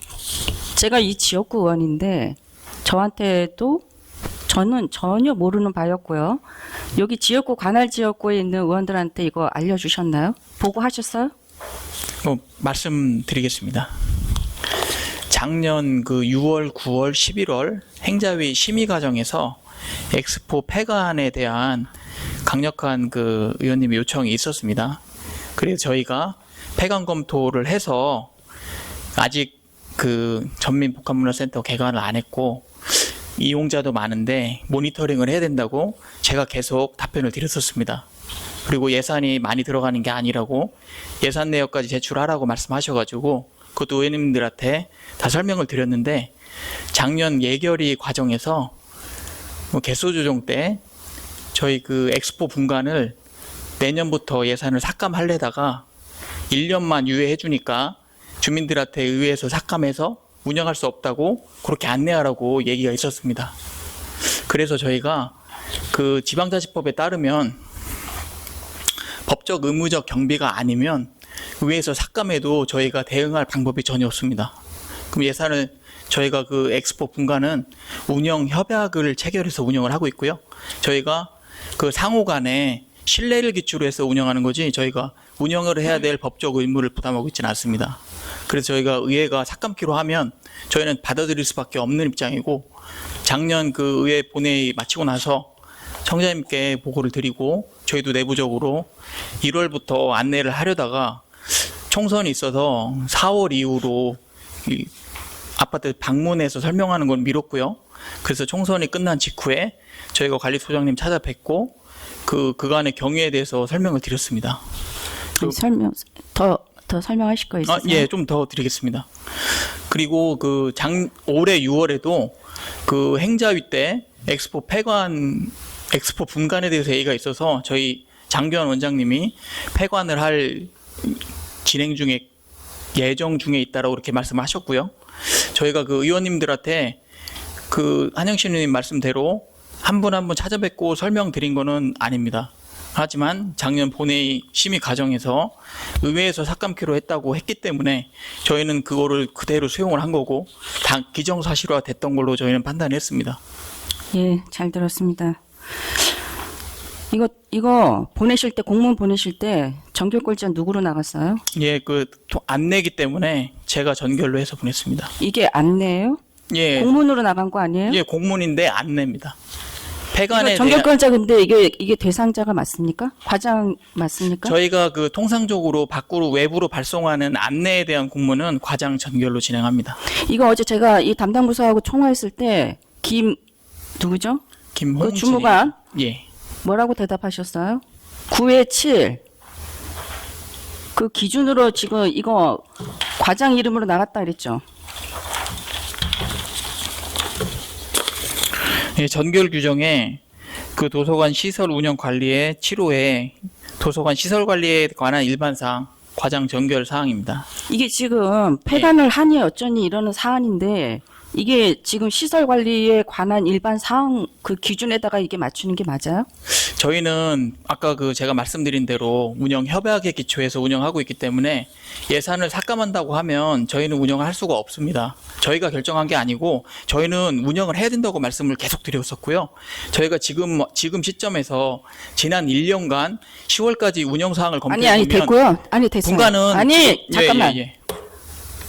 제가 이 지역구 의원인데 저한테도 저는 전혀 모르는 바였고요. 여기 지역구 관할 지역구에 있는 의원들한테 이거 알려주셨나요? 보고하셨어요? 말씀드리겠습니다. 작년 그 6월, 9월, 11월 행자위 심의 과정에서 엑스포 폐관에 대한 강력한 그 의원님의 요청이 있었습니다. 그래서 저희가 폐관 검토를 해서 아직 그 전민복합문화센터 개관을 안 했고 이용자도 많은데 모니터링을 해야 된다고 제가 계속 답변을 드렸었습니다. 그리고 예산이 많이 들어가는 게 아니라고 예산 내역까지 제출하라고 말씀하셔가지고 그것도 의원님들한테 다 설명을 드렸는데 작년 예결위 과정에서 개수 조정 때 저희 그 엑스포 분관을 내년부터 예산을 삭감하려다가 1년만 유예해 주니까 주민들한테 의회에서 삭감해서 운영할 수 없다고 그렇게 안내하라고 얘기가 있었습니다. 그래서 저희가 그 지방자치법에 따르면 법적 의무적 경비가 아니면 의회에서 삭감해도 저희가 대응할 방법이 전혀 없습니다. 그럼 예산을 저희가 그 엑스포 분관은 운영 협약을 체결해서 운영을 하고 있고요. 저희가 그 상호 간에 신뢰를 기초로 해서 운영하는 거지 저희가 운영을 해야 될 법적 의무를 부담하고 있지는 않습니다. 그래서 저희가 의회가 삭감키로 하면 저희는 받아들일 수밖에 없는 입장이고 작년 그 의회 본회의 마치고 나서 청장님께 보고를 드리고 저희도 내부적으로 1월부터 안내를 하려다가 총선이 있어서 4월 이후로 이 아파트 방문해서 설명하는 건 미뤘고요. 그래서 총선이 끝난 직후에 저희가 관리소장님 찾아뵙고 그 그간의 경위에 대해서 설명을 드렸습니다. 설명 더 설명하실 거 있으세요? 예, 좀 더 드리겠습니다. 그리고 그 올해 6월에도 그 행자위 때 엑스포 폐관, 엑스포 분관에 대해서 얘기가 있어서 저희 장교환 원장님이 폐관을 할 예정 중에 있다라고 그렇게 말씀하셨고요. 저희가 그 의원님들한테 그 한영신 의원님 말씀대로 한 분 한 분 찾아뵙고 설명드린 거는 아닙니다. 하지만 작년 본회의 심의 과정에서 의회에서 삭감키로 했다고 했기 때문에 저희는 그거를 그대로 수용을 한 거고 다 기정사실화 됐던 걸로 저희는 판단했습니다. 예, 잘 들었습니다. 이거 보내실 때 공문 보내실 때 전결권자 누구로 나갔어요? 예, 그 안내기 때문에 제가 전결로 해서 보냈습니다. 이게 안내예요? 예, 공문으로 나간 거 아니에요? 예, 공문인데 안내입니다. 폐관에 전결권자 근데 이게 대상자가 맞습니까? 과장 맞습니까? 저희가 그 통상적으로 밖으로 외부로 발송하는 안내에 대한 공문은 과장 전결로 진행합니다. 이거 어제 제가 이 담당 부서하고 통화했을 때 누구죠? 김홍진 그 주무관 예. 뭐라고 대답하셨어요? 9회 7. 그 기준으로 지금 이거 과장 이름으로 나갔다 그랬죠? 예, 전결 규정에 그 도서관 시설 운영 관리의 7호에 도서관 시설 관리에 관한 일반사항 과장 정결 사항입니다. 이게 지금 폐관을 하니 어쩌니 이러는 사안인데 이게 지금 시설 관리에 관한 일반 사항 그 기준에다가 이게 맞추는 게 맞아요? 저희는 아까 제가 말씀드린 대로 운영 협약에 기초해서 운영하고 있기 때문에 예산을 삭감한다고 하면 저희는 운영을 할 수가 없습니다. 저희가 결정한 게 아니고 저희는 운영을 해야 된다고 말씀을 계속 드렸었고요. 저희가 지금 시점에서 지난 1년간 10월까지 운영 사항을 검토해 아니 보면 됐고요. 아니 됐어요. 분간은 아니 잠깐만. 예.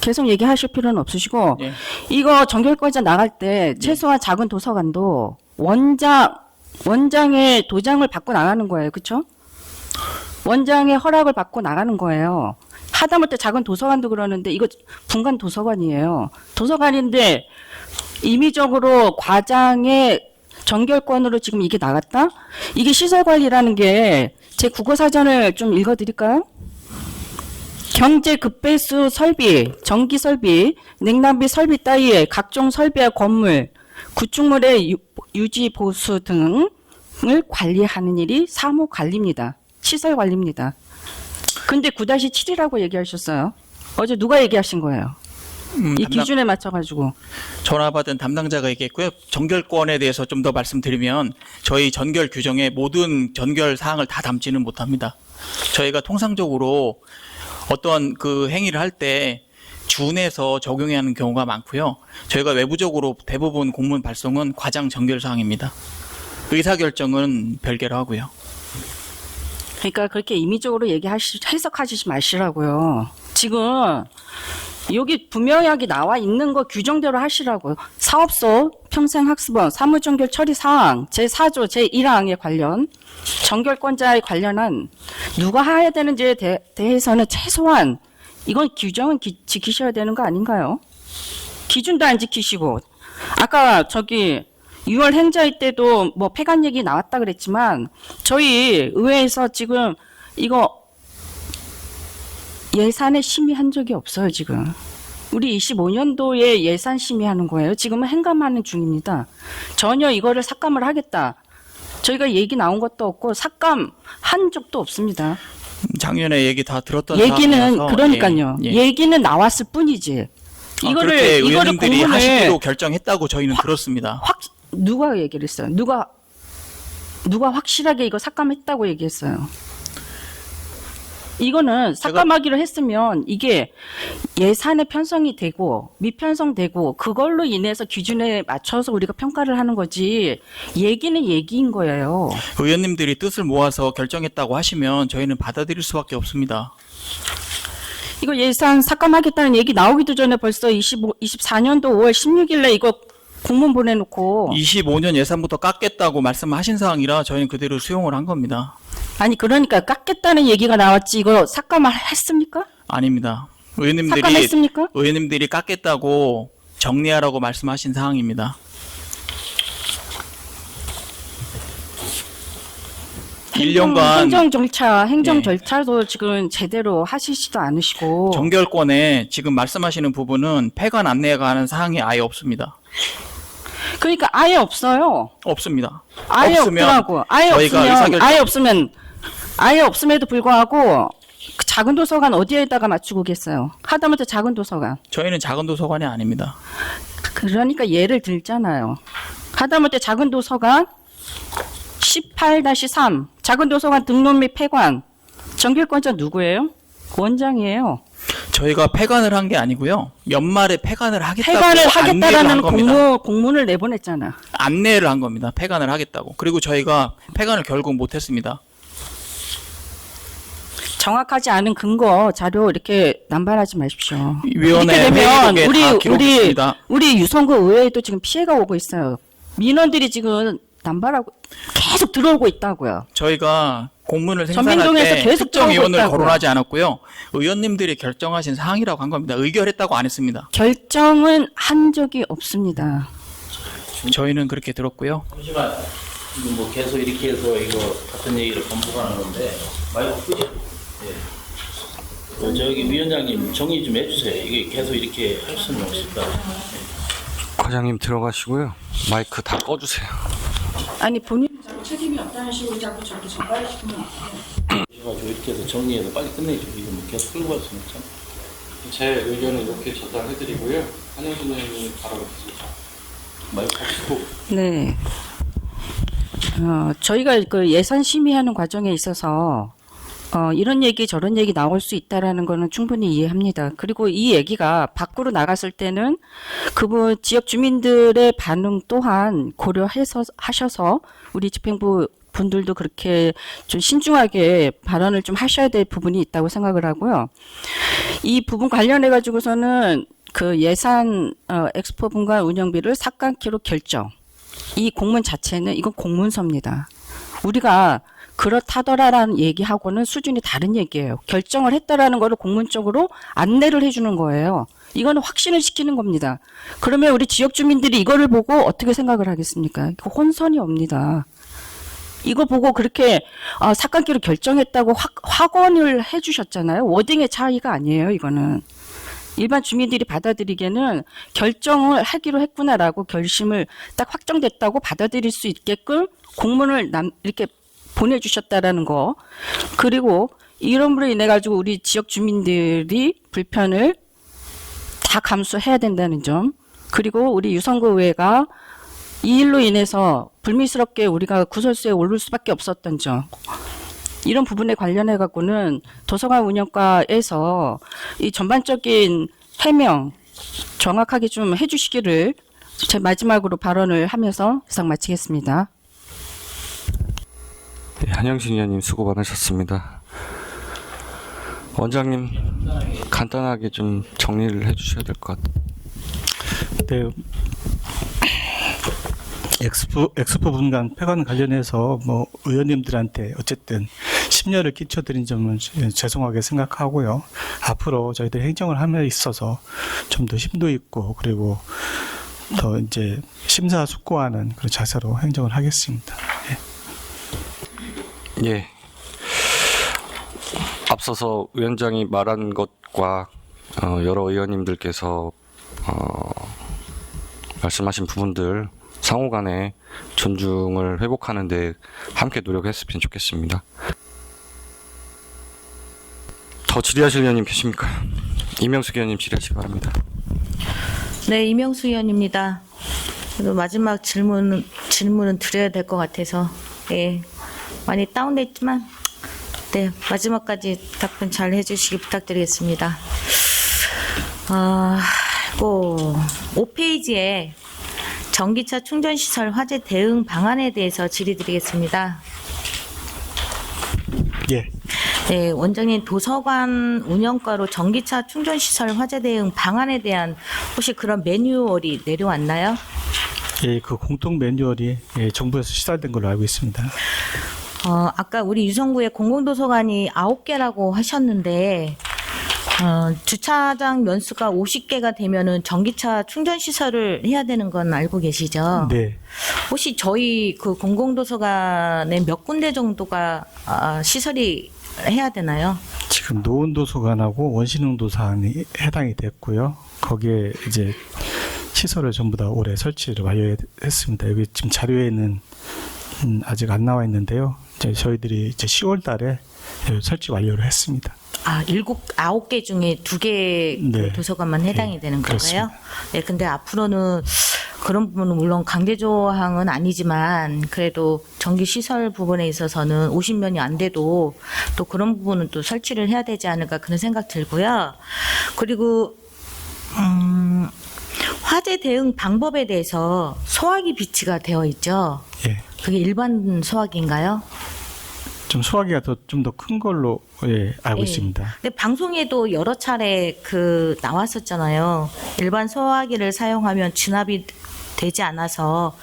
계속 얘기하실 필요는 없으시고 예. 이거 정결권자 나갈 때 최소한 작은 도서관도 원장의 도장을 받고 나가는 거예요. 그렇죠? 원장의 허락을 받고 나가는 거예요. 하다못해 작은 도서관도 그러는데 이거 분간 도서관이에요. 도서관인데 임의적으로 과장의 정결권으로 지금 이게 나갔다? 이게 시설관리라는 게 제 국어사전을 좀 읽어드릴까요? 경제 급배수 설비, 전기 설비, 냉난비 설비 따위의 각종 설비와 건물, 구축물의 유지 보수 등을 관리하는 일이 사무 관리입니다. 시설 관리입니다. 근데 9-7이라고 얘기하셨어요. 어제 누가 얘기하신 거예요? 이 기준에 맞춰가지고. 전화 받은 담당자가 얘기했고요. 정결권에 대해서 좀 더 말씀드리면 저희 전결 규정에 모든 전결 사항을 다 담지는 못합니다. 저희가 통상적으로 어떤 행위를 할 때 준해서 적용해야 하는 경우가 많고요. 저희가 외부적으로 대부분 공문 발송은 과장 정결 사항입니다. 의사결정은 별개로 하고요. 그러니까 그렇게 임의적으로 해석하시지 마시라고요. 지금 여기 분명하게 나와 있는 거 규정대로 하시라고요. 사업소, 평생학습원, 사무정결 처리 사항, 제4조 제1항에 관련 정결권자에 관련한 누가 해야 되는지에 대해서는 최소한 이건 규정은 지키셔야 되는 거 아닌가요? 기준도 안 지키시고 아까 6월 행자회 때도 뭐 폐관 얘기 나왔다 그랬지만 저희 의회에서 지금 이거 예산에 심의한 적이 없어요, 지금. 우리 25년도에 예산 심의하는 거예요. 지금은 행감하는 중입니다. 전혀 이거를 삭감을 하겠다. 저희가 얘기 나온 것도 없고 삭감한 적도 없습니다. 작년에 얘기 다 들었던 얘기는 상황이라서, 그러니까요. 예. 얘기는 나왔을 뿐이지. 그렇게 의원님들이 공문을 하시기로 결정했다고 저희는 들었습니다. 누가 얘기를 했어요? 누가 확실하게 이거 삭감했다고 얘기했어요? 이거는 삭감하기로 했으면 이게 예산에 편성이 되고 미편성되고 그걸로 인해서 기준에 맞춰서 우리가 평가를 하는 거지 얘기는 얘기인 거예요. 의원님들이 뜻을 모아서 결정했다고 하시면 저희는 받아들일 수밖에 없습니다. 이거 예산 삭감하겠다는 얘기 나오기도 전에 벌써 24년도 5월 16일에 이거 공문 보내놓고 25년 예산부터 깎겠다고 말씀하신 사항이라 저희는 그대로 수용을 한 겁니다. 아니 그러니까 깎겠다는 얘기가 나왔지 이거 삭감을 했습니까? 아닙니다. 삭감했습니까? 의원님들이 깎겠다고 정리하라고 말씀하신 사항입니다. 행정 예. 절차도 지금 제대로 하시지도 않으시고 정결권에 지금 말씀하시는 부분은 폐관 안내에 관한 사항이 아예 없습니다. 그러니까 아예 없어요. 없습니다. 아예 없더라고. 아예 없음에도 불구하고 그 작은 도서관 어디에다가 맞추고 계세요? 하다못해 작은 도서관. 저희는 작은 도서관이 아닙니다. 그러니까 예를 들잖아요. 하다못해 작은 도서관 18-3 작은 도서관 등록 및 폐관 정결권자 누구예요? 원장이에요. 저희가 폐관을 한 게 아니고요. 연말에 폐관을 하겠다고 폐관을 안내를 하겠다라는 한 겁니다. 공문을 내보냈잖아. 안내를 한 겁니다. 폐관을 하겠다고. 그리고 저희가 폐관을 결국 못했습니다. 정확하지 않은 근거 자료 이렇게 남발하지 마십시오. 위원회 이렇게 되면 회의록에 다 기록했습니다. 우리 유성구 의회에도 지금 피해가 오고 있어요. 민원들이 지금 남발하고 계속 들어오고 있다고요. 저희가 공문을 생산할 전민동에서 때 계속 특정위원을 들어오고 있다고요. 거론하지 않았고요. 의원님들이 결정하신 사항이라고 한 겁니다. 의결했다고 안 했습니다. 결정은 한 적이 없습니다. 저희는 그렇게 들었고요. 잠시만, 지금 뭐 계속 이렇게 해서 이거 같은 얘기를 반복하는 건데 마이크 끄죠? 예. 저기 위원장님 정리 좀 해주세요. 이게 계속 이렇게 할 수는 없을까? 과장님 들어가시고요. 마이크 다 꺼주세요. 아니 본인 책임이 없다는 식으로 자꾸 저렇게 전달시키면 어떡해요? 해가지고 이렇게 해서 정리해서 빨리 끝내죠. 이거 뭐 계속 끌고 갈 수는 없잖아. 제 의견은 이렇게 전달해드리고요. 한영진 의원님 바라보겠습니다. 마이크 꼭 네. 저희가 그 예산 심의하는 과정에 있어서 이런 얘기 저런 얘기 나올 수 있다라는 거는 충분히 이해합니다. 그리고 이 얘기가 밖으로 나갔을 때는 그분 지역 주민들의 반응 또한 고려해서 하셔서 우리 집행부 분들도 그렇게 좀 신중하게 발언을 좀 하셔야 될 부분이 있다고 생각을 하고요. 이 부분 관련해 가지고서는 그 예산 엑스포 분관 운영비를 삭감키로 결정. 이 공문 자체는 이건 공문서입니다. 우리가 그렇다더라라는 얘기하고는 수준이 다른 얘기예요. 결정을 했다라는 거를 공문적으로 안내를 해주는 거예요. 이거는 확신을 시키는 겁니다. 그러면 우리 지역 주민들이 이거를 보고 어떻게 생각을 하겠습니까? 혼선이 옵니다. 이거 보고 그렇게 삭감기로 결정했다고 확언을 해주셨잖아요. 워딩의 차이가 아니에요. 이거는. 일반 주민들이 받아들이기에는 결정을 하기로 했구나라고 결심을 딱 확정됐다고 받아들일 수 있게끔 공문을 이렇게 보내주셨다라는 거. 그리고 이름으로 인해 가지고 우리 지역 주민들이 불편을 다 감수해야 된다는 점. 그리고 우리 유성구 의회가 이 일로 인해서 불미스럽게 우리가 구설수에 오를 수밖에 없었던 점. 이런 부분에 관련해 갖고는 도서관 운영과에서 이 전반적인 해명 정확하게 좀 해주시기를 제 마지막으로 발언을 하면서 이상 마치겠습니다. 네, 한영진 의원님 수고 많으셨습니다. 원장님 간단하게 좀 정리를 해주셔야 될 것 같아요. 네. 엑스포 분간 폐관 관련해서 뭐 의원님들한테 어쨌든 심려를 끼쳐드린 점은 죄송하게 생각하고요. 앞으로 저희들 행정을 함에 있어서 좀 더 심도 있고 그리고 더 이제 심사숙고하는 그런 자세로 행정을 하겠습니다. 예. 예. 앞서서 위원장이 말한 것과 여러 의원님들께서 말씀하신 부분들 상호 간에 존중을 회복하는 데 함께 노력했으면 좋겠습니다. 더 질의하실 의원님 계십니까? 이명숙 의원님 질의하시기 바랍니다. 네, 이명수 의원입니다. 그래도 마지막 질문은 드려야 될 것 같아서 예, 많이 다운됐지만 네, 마지막까지 답변 잘 해주시기 부탁드리겠습니다. 5페이지에 전기차 충전시설 화재 대응 방안에 대해서 질의드리겠습니다. 예. 네, 원장님 도서관 운영과로 전기차 충전시설 화재 대응 방안에 대한 혹시 그런 매뉴얼이 내려왔나요? 예, 그 공통 매뉴얼이 정부에서 시달된 걸로 알고 있습니다. 아까 우리 유성구에 공공도서관이 9개라고 하셨는데 주차장 면수가 50개가 되면은 전기차 충전 시설을 해야 되는 건 알고 계시죠? 네. 혹시 저희 그 공공도서관에 몇 군데 정도가 시설이 해야 되나요? 지금 노원도서관하고 원신흥도서관이 해당이 됐고요. 거기에 이제 시설을 전부 다 올해 설치를 완료했습니다. 여기 지금 자료에는 아직 안 나와 있는데요. 이제 저희들이 이제 10월 달에 설치 완료를 했습니다. 9개 중에 2개 네. 도서관만 해당이 네, 되는 건가요? 그렇습니다. 네, 근데 앞으로는 그런 부분은 물론 강제조항은 아니지만 그래도 전기시설 부분에 있어서는 50년이 안 돼도 또 그런 부분은 또 설치를 해야 되지 않을까 그런 생각 들고요. 그리고 화재 대응 방법에 대해서 소화기 비치가 되어 있죠. 예. 그게 일반 소화기인가요? 좀 소화기가 좀 더 큰 걸로 알고 예. 있습니다. 근데 방송에도 여러 차례 나왔었잖아요. 일반 소화기를 사용하면 진압이 되지 않아서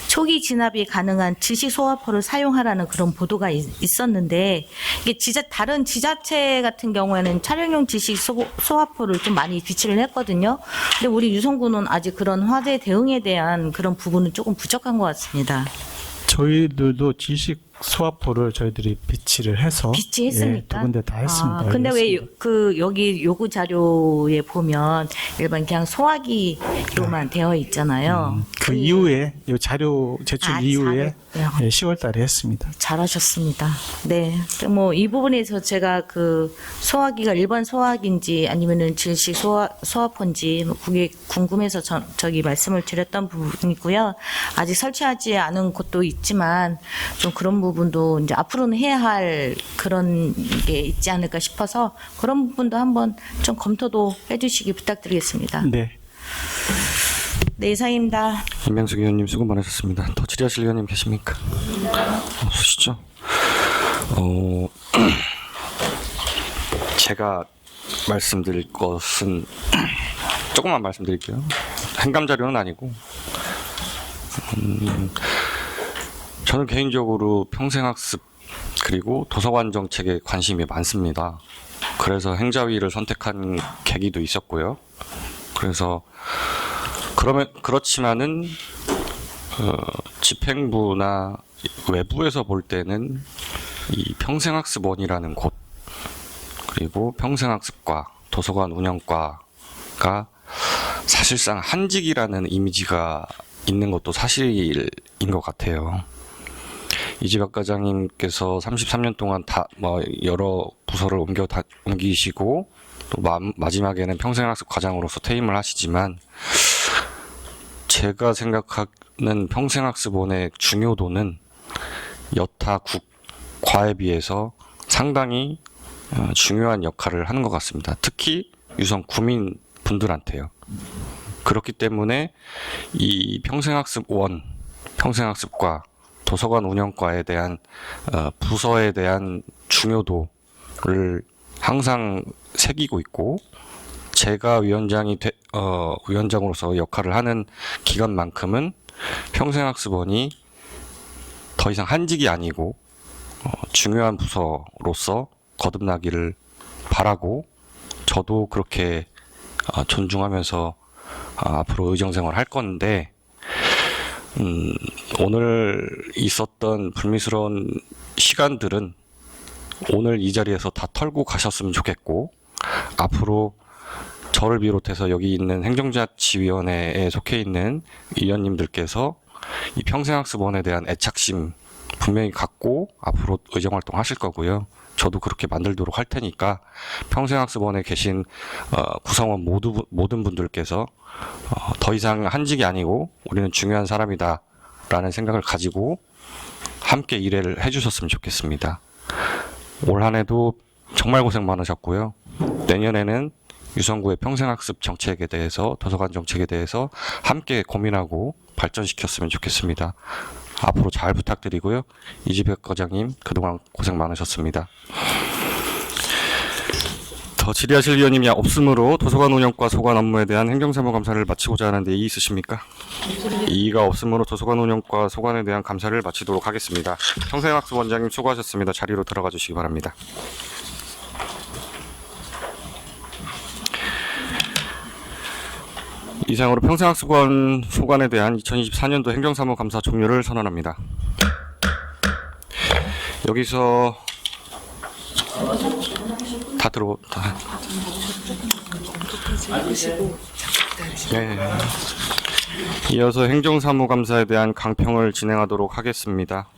초기 진압이 가능한 지식 소화포를 사용하라는 그런 보도가 있었는데 이게 다른 지자체 같은 경우에는 촬영용 지식 소화포를 좀 많이 비치를 했거든요. 근데 우리 유성구는 아직 그런 화재 대응에 대한 그런 부분은 조금 부족한 것 같습니다. 저희들도 지식 소화포를 저희들이 비치를 해서 비치했습니까? 두 군데 다 했습니다. 근데 왜 열렸습니다. 여기 요구 자료에 보면 일반 그냥 소화기로만 되어 있잖아요. 그 이후에 이 자료 제출 이후에 자료. 10월 달에 했습니다. 잘하셨습니다. 네. 뭐 이 부분에서 제가 그 소화기가 일반 소화기인지 아니면은 질식 소화포인지 뭐 그게 궁금해서 저기 말씀을 드렸던 부분이고요. 아직 설치하지 않은 곳도 있지만 좀 그런 부분도 이제 앞으로는 해야 할 그런 게 있지 않을까 싶어서 그런 부분도 한번 좀 검토도 해주시기 부탁드리겠습니다. 네. 네, 이상입니다. 임명숙 의원님 수고 많으셨습니다. 더 질의하실 의원님 계십니까? 없으시죠? 제가 말씀드릴 것은 조금만 말씀드릴게요. 행감 자료는 아니고 저는 개인적으로 평생학습 그리고 도서관 정책에 관심이 많습니다. 그래서 행자위를 선택한 계기도 있었고요. 그래서 그렇지만은 집행부나 외부에서 볼 때는 이 평생학습원이라는 곳 그리고 평생학습과 도서관 운영과가 사실상 한직이라는 이미지가 있는 것도 사실인 것 같아요. 이지박 과장님께서 33년 동안 여러 부서를 옮기시고 또 마지막에는 평생학습 과장으로서 퇴임을 하시지만 제가 생각하는 평생학습원의 중요도는 여타 과에 비해서 상당히 중요한 역할을 하는 것 같습니다. 특히 유성 구민분들한테요. 그렇기 때문에 이 평생학습원, 평생학습과 도서관 운영과에 대한 부서에 대한 중요도를 항상 새기고 있고 제가 위원장으로서 역할을 하는 기간만큼은 평생학습원이 더 이상 한직이 아니고 중요한 부서로서 거듭나기를 바라고 저도 그렇게 존중하면서 앞으로 의정생활 할 건데 오늘 있었던 불미스러운 시간들은 오늘 이 자리에서 다 털고 가셨으면 좋겠고 앞으로 저를 비롯해서 여기 있는 행정자치위원회에 속해 있는 위원님들께서 이 평생학습원에 대한 애착심 분명히 갖고 앞으로 의정활동 하실 거고요. 저도 그렇게 만들도록 할 테니까 평생학습원에 계신 구성원 모든 분들께서 더 이상 한직이 아니고 우리는 중요한 사람이다 라는 생각을 가지고 함께 일을 해주셨으면 좋겠습니다. 올 한 해도 정말 고생 많으셨고요. 내년에는 유성구의 평생학습 정책에 대해서 도서관 정책에 대해서 함께 고민하고 발전시켰으면 좋겠습니다. 앞으로 잘 부탁드리고요. 이지백 과장님 그동안 고생 많으셨습니다. 더 질의하실 위원님이 없으므로 도서관 운영과 소관 업무에 대한 행정사무감사를 마치고자 하는데 이의 있으십니까? 이의가 없으므로 도서관 운영과 소관에 대한 감사를 마치도록 하겠습니다. 평생학습원장님 수고하셨습니다. 자리로 들어가 주시기 바랍니다. 이상으로 평생학습원 소관에 대한 2024년도 행정사무감사 종료를 선언합니다. 여기서 네. 이어서 행정사무감사에 대한 강평을 진행하도록 하겠습니다.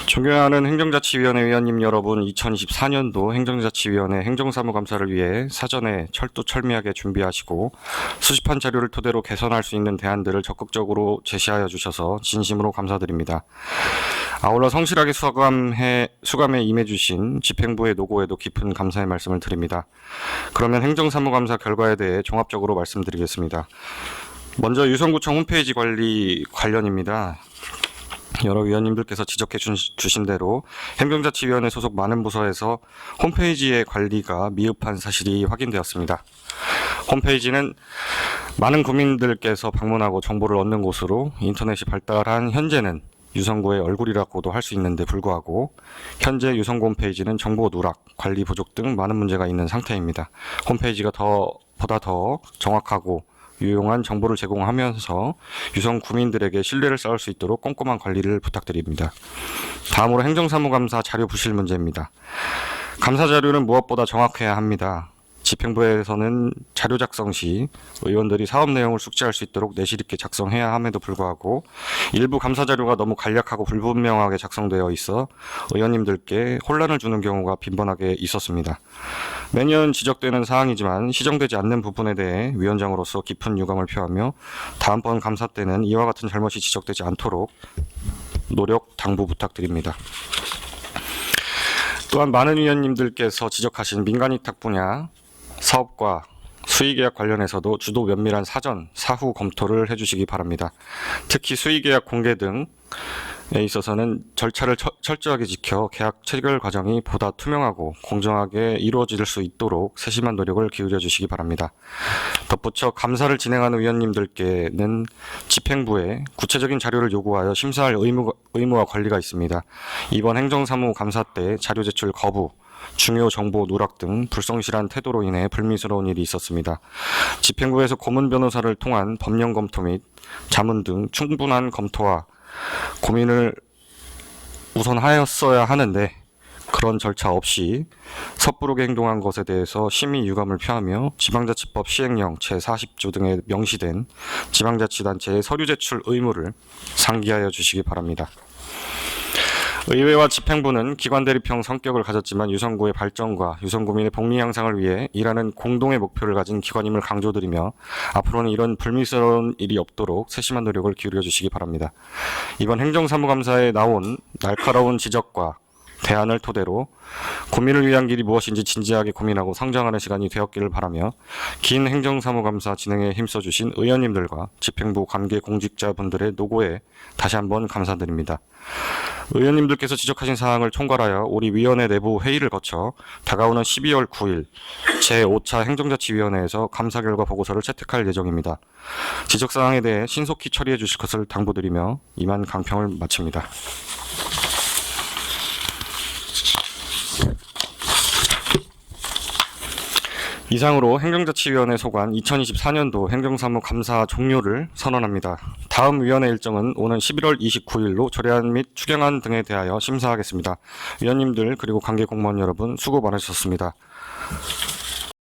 존경하는 행정자치위원회 위원님 여러분, 2024년도 행정자치위원회 행정사무감사를 위해 사전에 철두철미하게 준비하시고 수집한 자료를 토대로 개선할 수 있는 대안들을 적극적으로 제시하여 주셔서 진심으로 감사드립니다. 아울러 성실하게 수감에 임해주신 집행부의 노고에도 깊은 감사의 말씀을 드립니다. 그러면 행정사무감사 결과에 대해 종합적으로 말씀드리겠습니다. 먼저 유성구청 홈페이지 관리 관련입니다. 여러 위원님들께서 지적해 주신 대로 행정자치위원회 소속 많은 부서에서 홈페이지의 관리가 미흡한 사실이 확인되었습니다. 홈페이지는 많은 국민들께서 방문하고 정보를 얻는 곳으로 인터넷이 발달한 현재는 유성구의 얼굴이라고도 할 수 있는데 불구하고 현재 유성구 홈페이지는 정보 누락, 관리 부족 등 많은 문제가 있는 상태입니다. 홈페이지가 보다 더 정확하고 유용한 정보를 제공하면서 유성 구민들에게 신뢰를 쌓을 수 있도록 꼼꼼한 관리를 부탁드립니다. 다음으로 행정사무감사 자료 부실 문제입니다. 감사 자료는 무엇보다 정확해야 합니다. 집행부에서는 자료 작성 시 의원들이 사업 내용을 숙지할 수 있도록 내실 있게 작성해야 함에도 불구하고 일부 감사 자료가 너무 간략하고 불분명하게 작성되어 있어 의원님들께 혼란을 주는 경우가 빈번하게 있었습니다. 매년 지적되는 사항이지만 시정되지 않는 부분에 대해 위원장으로서 깊은 유감을 표하며 다음번 감사 때는 이와 같은 잘못이 지적되지 않도록 노력 당부 부탁드립니다. 또한 많은 위원님들께서 지적하신 민간위탁 분야 사업과 수의계약 관련해서도 주도 면밀한 사전, 사후 검토를 해주시기 바랍니다. 특히 수의계약 공개 등에 있어서는 절차를 철저하게 지켜 계약 체결 과정이 보다 투명하고 공정하게 이루어질 수 있도록 세심한 노력을 기울여 주시기 바랍니다. 덧붙여 감사를 진행하는 위원님들께는 집행부에 구체적인 자료를 요구하여 심사할 의무와 권리가 있습니다. 이번 행정사무 감사 때 자료 제출 거부, 중요 정보 누락 등 불성실한 태도로 인해 불미스러운 일이 있었습니다. 집행부에서 고문 변호사를 통한 법령 검토 및 자문 등 충분한 검토와 고민을 우선하였어야 하는데 그런 절차 없이 섣부르게 행동한 것에 대해서 심히 유감을 표하며 지방자치법 시행령 제40조 등에 명시된 지방자치단체의 서류 제출 의무를 상기하여 주시기 바랍니다. 의회와 집행부는 기관 대립형 성격을 가졌지만 유성구의 발전과 유성구민의 복리 향상을 위해 일하는 공동의 목표를 가진 기관임을 강조드리며 앞으로는 이런 불미스러운 일이 없도록 세심한 노력을 기울여 주시기 바랍니다. 이번 행정사무감사에 나온 날카로운 지적과 대안을 토대로 국민을 위한 길이 무엇인지 진지하게 고민하고 성장하는 시간이 되었기를 바라며 긴 행정사무감사 진행에 힘써주신 의원님들과 집행부 관계 공직자분들의 노고에 다시 한번 감사드립니다. 의원님들께서 지적하신 사항을 총괄하여 우리 위원회 내부 회의를 거쳐 다가오는 12월 9일 제5차 행정자치위원회에서 감사 결과 보고서를 채택할 예정입니다. 지적사항에 대해 신속히 처리해 주실 것을 당부드리며 이만 강평을 마칩니다. 이상으로 행정자치위원회 소관 2024년도 행정사무 감사 종료를 선언합니다. 다음 위원회 일정은 오는 11월 29일로 절해안 및 추경안 등에 대하여 심사하겠습니다. 위원님들 그리고 관계 공무원 여러분 수고 많으셨습니다.